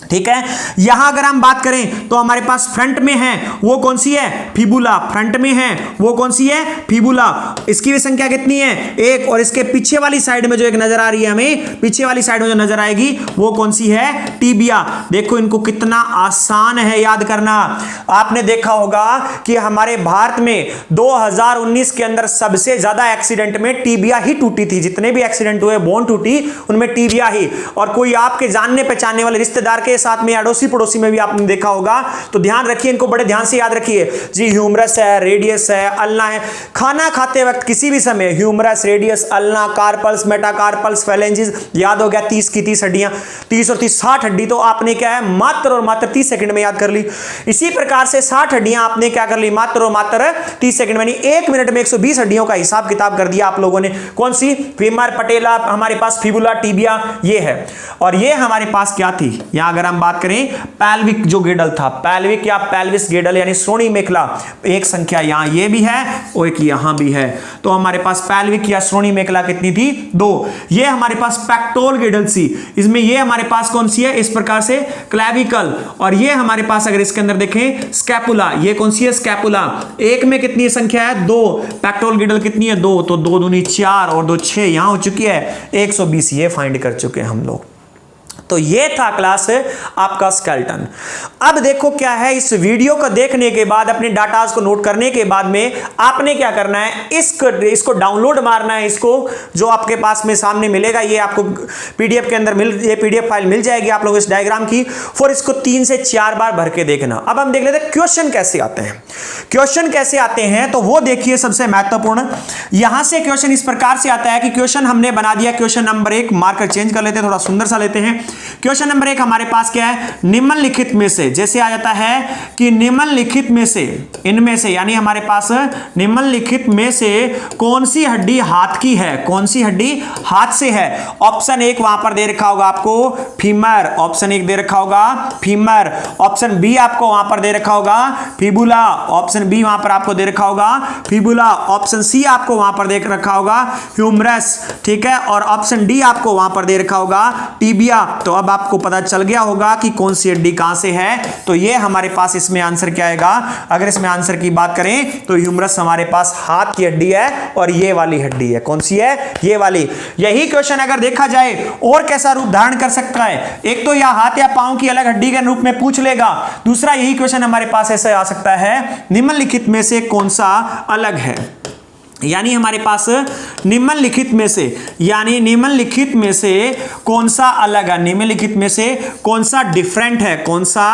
ठीक है, यहां अगर हम बात करें तो हमारे पास फ्रंट में है वो कौन सी है, फिबुला। फ्रंट में है वो कौन सी है, फिबुला। इसकी भी संख्या कितनी है, एक। और इसके पीछे वाली साइड में जो एक नजर आ रही है हमें, पीछे वाली साइड में जो नजर आएगी वो कौन सी है, टिबिया। देखो इनको कितना आसान है याद करना। आपने देखा होगा कि हमारे भारत में 2019 के अंदर सबसे ज्यादा एक्सीडेंट में टिबिया ही टूटी थी। जितने भी एक्सीडेंट हुए, बोन टूटी, उनमें टिबिया ही। और कोई आपके जानने पहचानने वाले रिश्तेदार के साथ में, अड़ोसी पड़ोसी में भी आपने देखा होगा। तो ध्यान रखिए, इनको बड़े ध्यान से याद रखिए जी। ह्यूमरस है, रेडियस है, अल्ना है। खाना खाते वक्त किसी भी समय humerus, radius, ulna, carpals, metacarpals, phalanges याद हो गया। 30 की 30 हड्डियां, 30 और 30 60 हड्डी तो आपने क्या है मात्र और मात्र 30 सेकंड में याद कर ली। इसी प्रकार से 60 हड्डियां आपने क्या कर ली, मात्र और मात्र 30 सेकंड में, 1 मिनट में 120 हड्डियों का हिसाब किताब कर दिया आप लोगों ने। कौन सी, फीमर, पटेला, हमारे पास फिबुला, टिबिया ये है। और ये हमारे पास क्या थी, यहां अगर हम बात करें पैल्विक जो गेडल था, पैल्विक या पेल्विस गेडल यानी श्रोणि मेखला, एक संख्या यहां ये भी है और एक यहां भी है। तो हमारे पास पैल्विक या श्रोणि मेखला कितनी थी, 2। ये हमारे पास पेक्टोरल गेडल सी, इसमें ये हमारे पास कौन सी है, इस प्रकार से क्लैविकल। और ये हमारे पास अगर इसके अंदर देखें स्कैपुला, ये कौन सी है, स्कैपुला। एक में कितनी संख्या है, 2। पेक्टोरल गेडल कितनी है, 2। तो 2 दूनी 4 और 2 6, यहां हो चुकी है 120, ये फाइंड कर चुके हैं हम लोग। तो ये था क्लास आपका स्केलेटन। अब देखो क्या है, इस वीडियो को देखने के बाद, अपने डाटाज को नोट करने के बाद में आपने क्या करना है, इसको डाउनलोड मारना है। इसको जो आपके पास में सामने मिलेगा, ये आपको पीडीएफ के अंदर ये पीडीएफ फाइल मिल जाएगी आप लोगों को इस डायग्राम की। फिर इसको 3 से 4 बार भर के देखना। अब हम देख लेते हैं क्वेश्चन कैसे आते हैं। क्वेश्चन कैसे आते हैं तो वो देखिए, सबसे महत्वपूर्ण यहां से क्वेश्चन इस प्रकार से आता है कि क्वेश्चन हमने बना दिया, क्वेश्चन नंबर 1, मार्कर चेंज कर लेते हैं, थोड़ा सुंदर सा लेते हैं। क्वेश्चन नंबर 1 हमारे पास क्या है, निम्नलिखित में से, जैसे आ जाता है कि निम्नलिखित में से, इनमें से, यानी हमारे पास निम्नलिखित में से कौन सी हड्डी हाथ की है, कौन सी हड्डी हाथ से है। ऑप्शन 1 वहां पर दे रखा होगा आपको फीमर, ऑप्शन 1 दे रखा होगा फीमर। ऑप्शन बी आपको वहां पर दे रखा होगा फिबुला, ऑप्शन बी वहां पर आपको दे रखा होगा फिबुला। ऑप्शन सी आपको वहां पर दे रखा होगा ह्यूमरस, ठीक है। और ऑप्शन डी आपको वहां पर दे रखा होगा टिबिया। तो अब आपको पता चल गया होगा कि कौन सी हड्डी कहां से है। तो ये हमारे पास इसमें आंसर क्या आएगा, अगर इसमें आंसर की बात करें तो ह्यूमरस हमारे पास हाथ की हड्डी है और ये वाली हड्डी है, कौन सी है, ये वाली। यही क्वेश्चन अगर देखा जाए और कैसा रूप धारण कर सकता है, एक तो या हाथ या पांव की अलग हड्डी के रूप में पूछ लेगा, दूसरा यही क्वेश्चन हमारे पास ऐसे आ सकता है, निम्नलिखित में से कौन सा अलग है। यानी हमारे पास निम्नलिखित में से, यानी निम्नलिखित में से कौन सा अलग है, निम्नलिखित में से कौन सा डिफरेंट है, कौन सा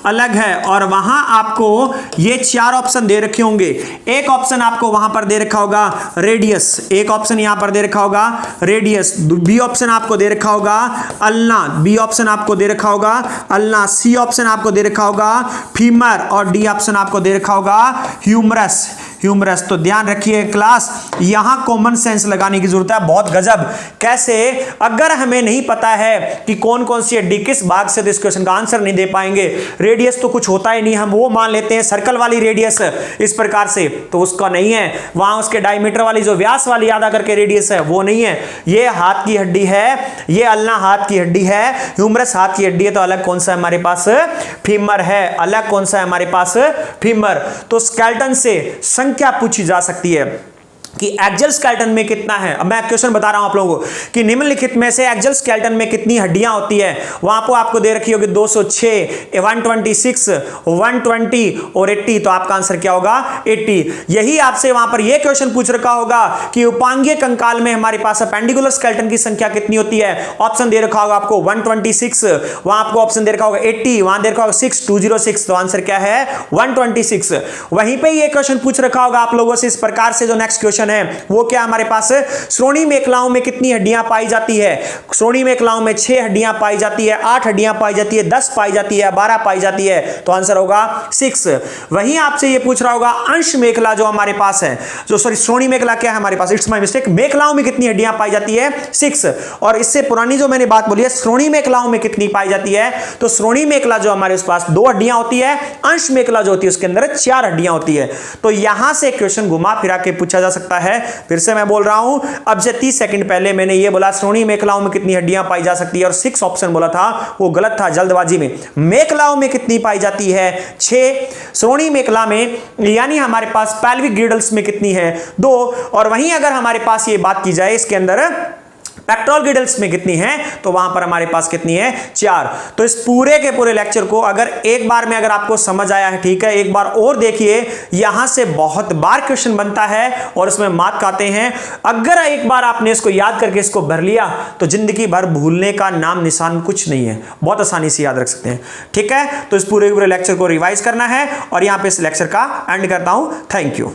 अलग है। और वहां आपको ये 4 ऑप्शन दे रखे होंगे। एक ऑप्शन आपको वहां पर दे रखा होगा रेडियस, एक ऑप्शन यहां पर दे रखा होगा रेडियस। बी ऑप्शन आपको दे रखा होगा अल्ना, बी ऑप्शन आपको दे रखा होगा अल्ना। सी ऑप्शन आपको दे रखा होगा फीमर और डी ऑप्शन आपको दे रखा होगा ह्यूमरस, ह्यूमरस। तो ध्यान रखिए क्लास, यहां कॉमन सेंस लगाने की जरूरत है। बहुत गजब, कैसे, अगर हमें नहीं पता है कि कौन कौन सी हड्डी किस भाग से, तो इस क्वेश्चन का आंसर नहीं दे पाएंगे। रेडियस तो कुछ होता ही नहीं, हम वो मान लेते हैं सर्कल वाली रेडियस इस प्रकार से, तो उसका नहीं है। वहां उसके डायमीटर वाली जो व्यास वाली आधा करके रेडियस है वो नहीं है। ये हाथ की हड्डी है, ये अल्ना हाथ की हड्डी है, ह्यूमरस हाथ की हड्डी है। तो अलग कौन सा है हमारे पास, फीमर है। अलग कौन सा है हमारे पास, फीमर। तो स्केलेटन से संख्या पूछी जा सकती है कि एक्सल स्केलेटन में कितना है। अब मैं क्वेश्चन बता रहा हूं आप लोगों को कि निम्नलिखित में से एक्सल स्केलेटन में कितनी हड्डियां होती है। वहां पर आपको दे रखी होगी 206, 126, 120 और 80। तो आपका आंसर क्या होगा, 80। यही आपसे वहां पर यह क्वेश्चन पूछ रखा होगा कि उपांगीय कंकाल में हमारे पास अपेंडिकुलर स्केलेटन की संख्या कितनी होती है। ऑप्शन दे रखा होगा आपको 126, वहां आपको ऑप्शन दे रखा होगा 80, वहां दे रखा होगा 6206। तो आंसर क्या है, 126। वहीं पर यह क्वेश्चन पूछ रखा होगा आप लोगों से इस प्रकार से, जो नेक्स्ट क्वेश्चन क्वेश्चन है वो क्या हमारे पास, श्रोणी मेखलाओं में कितनी हड्डियां पाई जाती है। श्रोणी मेखलाओं में 6 हड्डियां पाई जाती है, 8 हड्डियां पाई जाती है, 10 पाई जाती है, 12 पाई जाती है, तो आंसर होगा 6। वहीं आपसे ये पूछ रहा होगा अंश मेखला जो हमारे पास है, जो सॉरी श्रोणी मेखला क्या है हमारे पास, इट्स माय मिस्टेक, मेखलाओं में कितनी हड्डियां पाई जाती है 6। और इससे पुरानी जो मैंने बात बोली है श्रोणी मेखलाओं में कितनी पाई जाती है, तो श्रोणी मेखला जो हमारे पास 2 हड्डियां होती है, अंश मेखला जो होती है उसके अंदर 4 हड्डियां होती है। तो यहां से क्वेश्चन घुमा फिरा के पूछा जा सकता है। फिर से मैं बोल रहा हूं, अब से 30 सेकंड पहले मैंने ये बोला श्रोणी मेखलाओं में कितनी हड्डियां पाई जा सकती है और 6 ऑप्शन बोला था, वो गलत था जल्दबाजी में। मेखलाओं में कितनी पाई जाती है 6, श्रोणी मेखला में यानी हमारे पास पेल्विक गिल्डल्स में कितनी है 2, और वहीं अगर हमारे पास ये बात की जाए इसके अंदर पेक्टोरल गिल्डल्स में कितनी है, तो वहां पर हमारे पास कितनी है 4। तो इस पूरे के पूरे लेक्चर को अगर एक बार में अगर आपको समझ आया है, ठीक है, एक बार और देखिए, यहां से बहुत बार क्वेश्चन बनता है और इसमें मार्क आते हैं। अगर एक बार आपने इसको याद करके इसको भर लिया तो जिंदगी भर भूलने का नाम निशान कुछ नहीं है, बहुत आसानी से याद रख सकते हैं। ठीक है, तो इस पूरे के पूरे लेक्चर को रिवाइज करना है और यहां पे इस लेक्चर का एंड करता हूं। Thank you.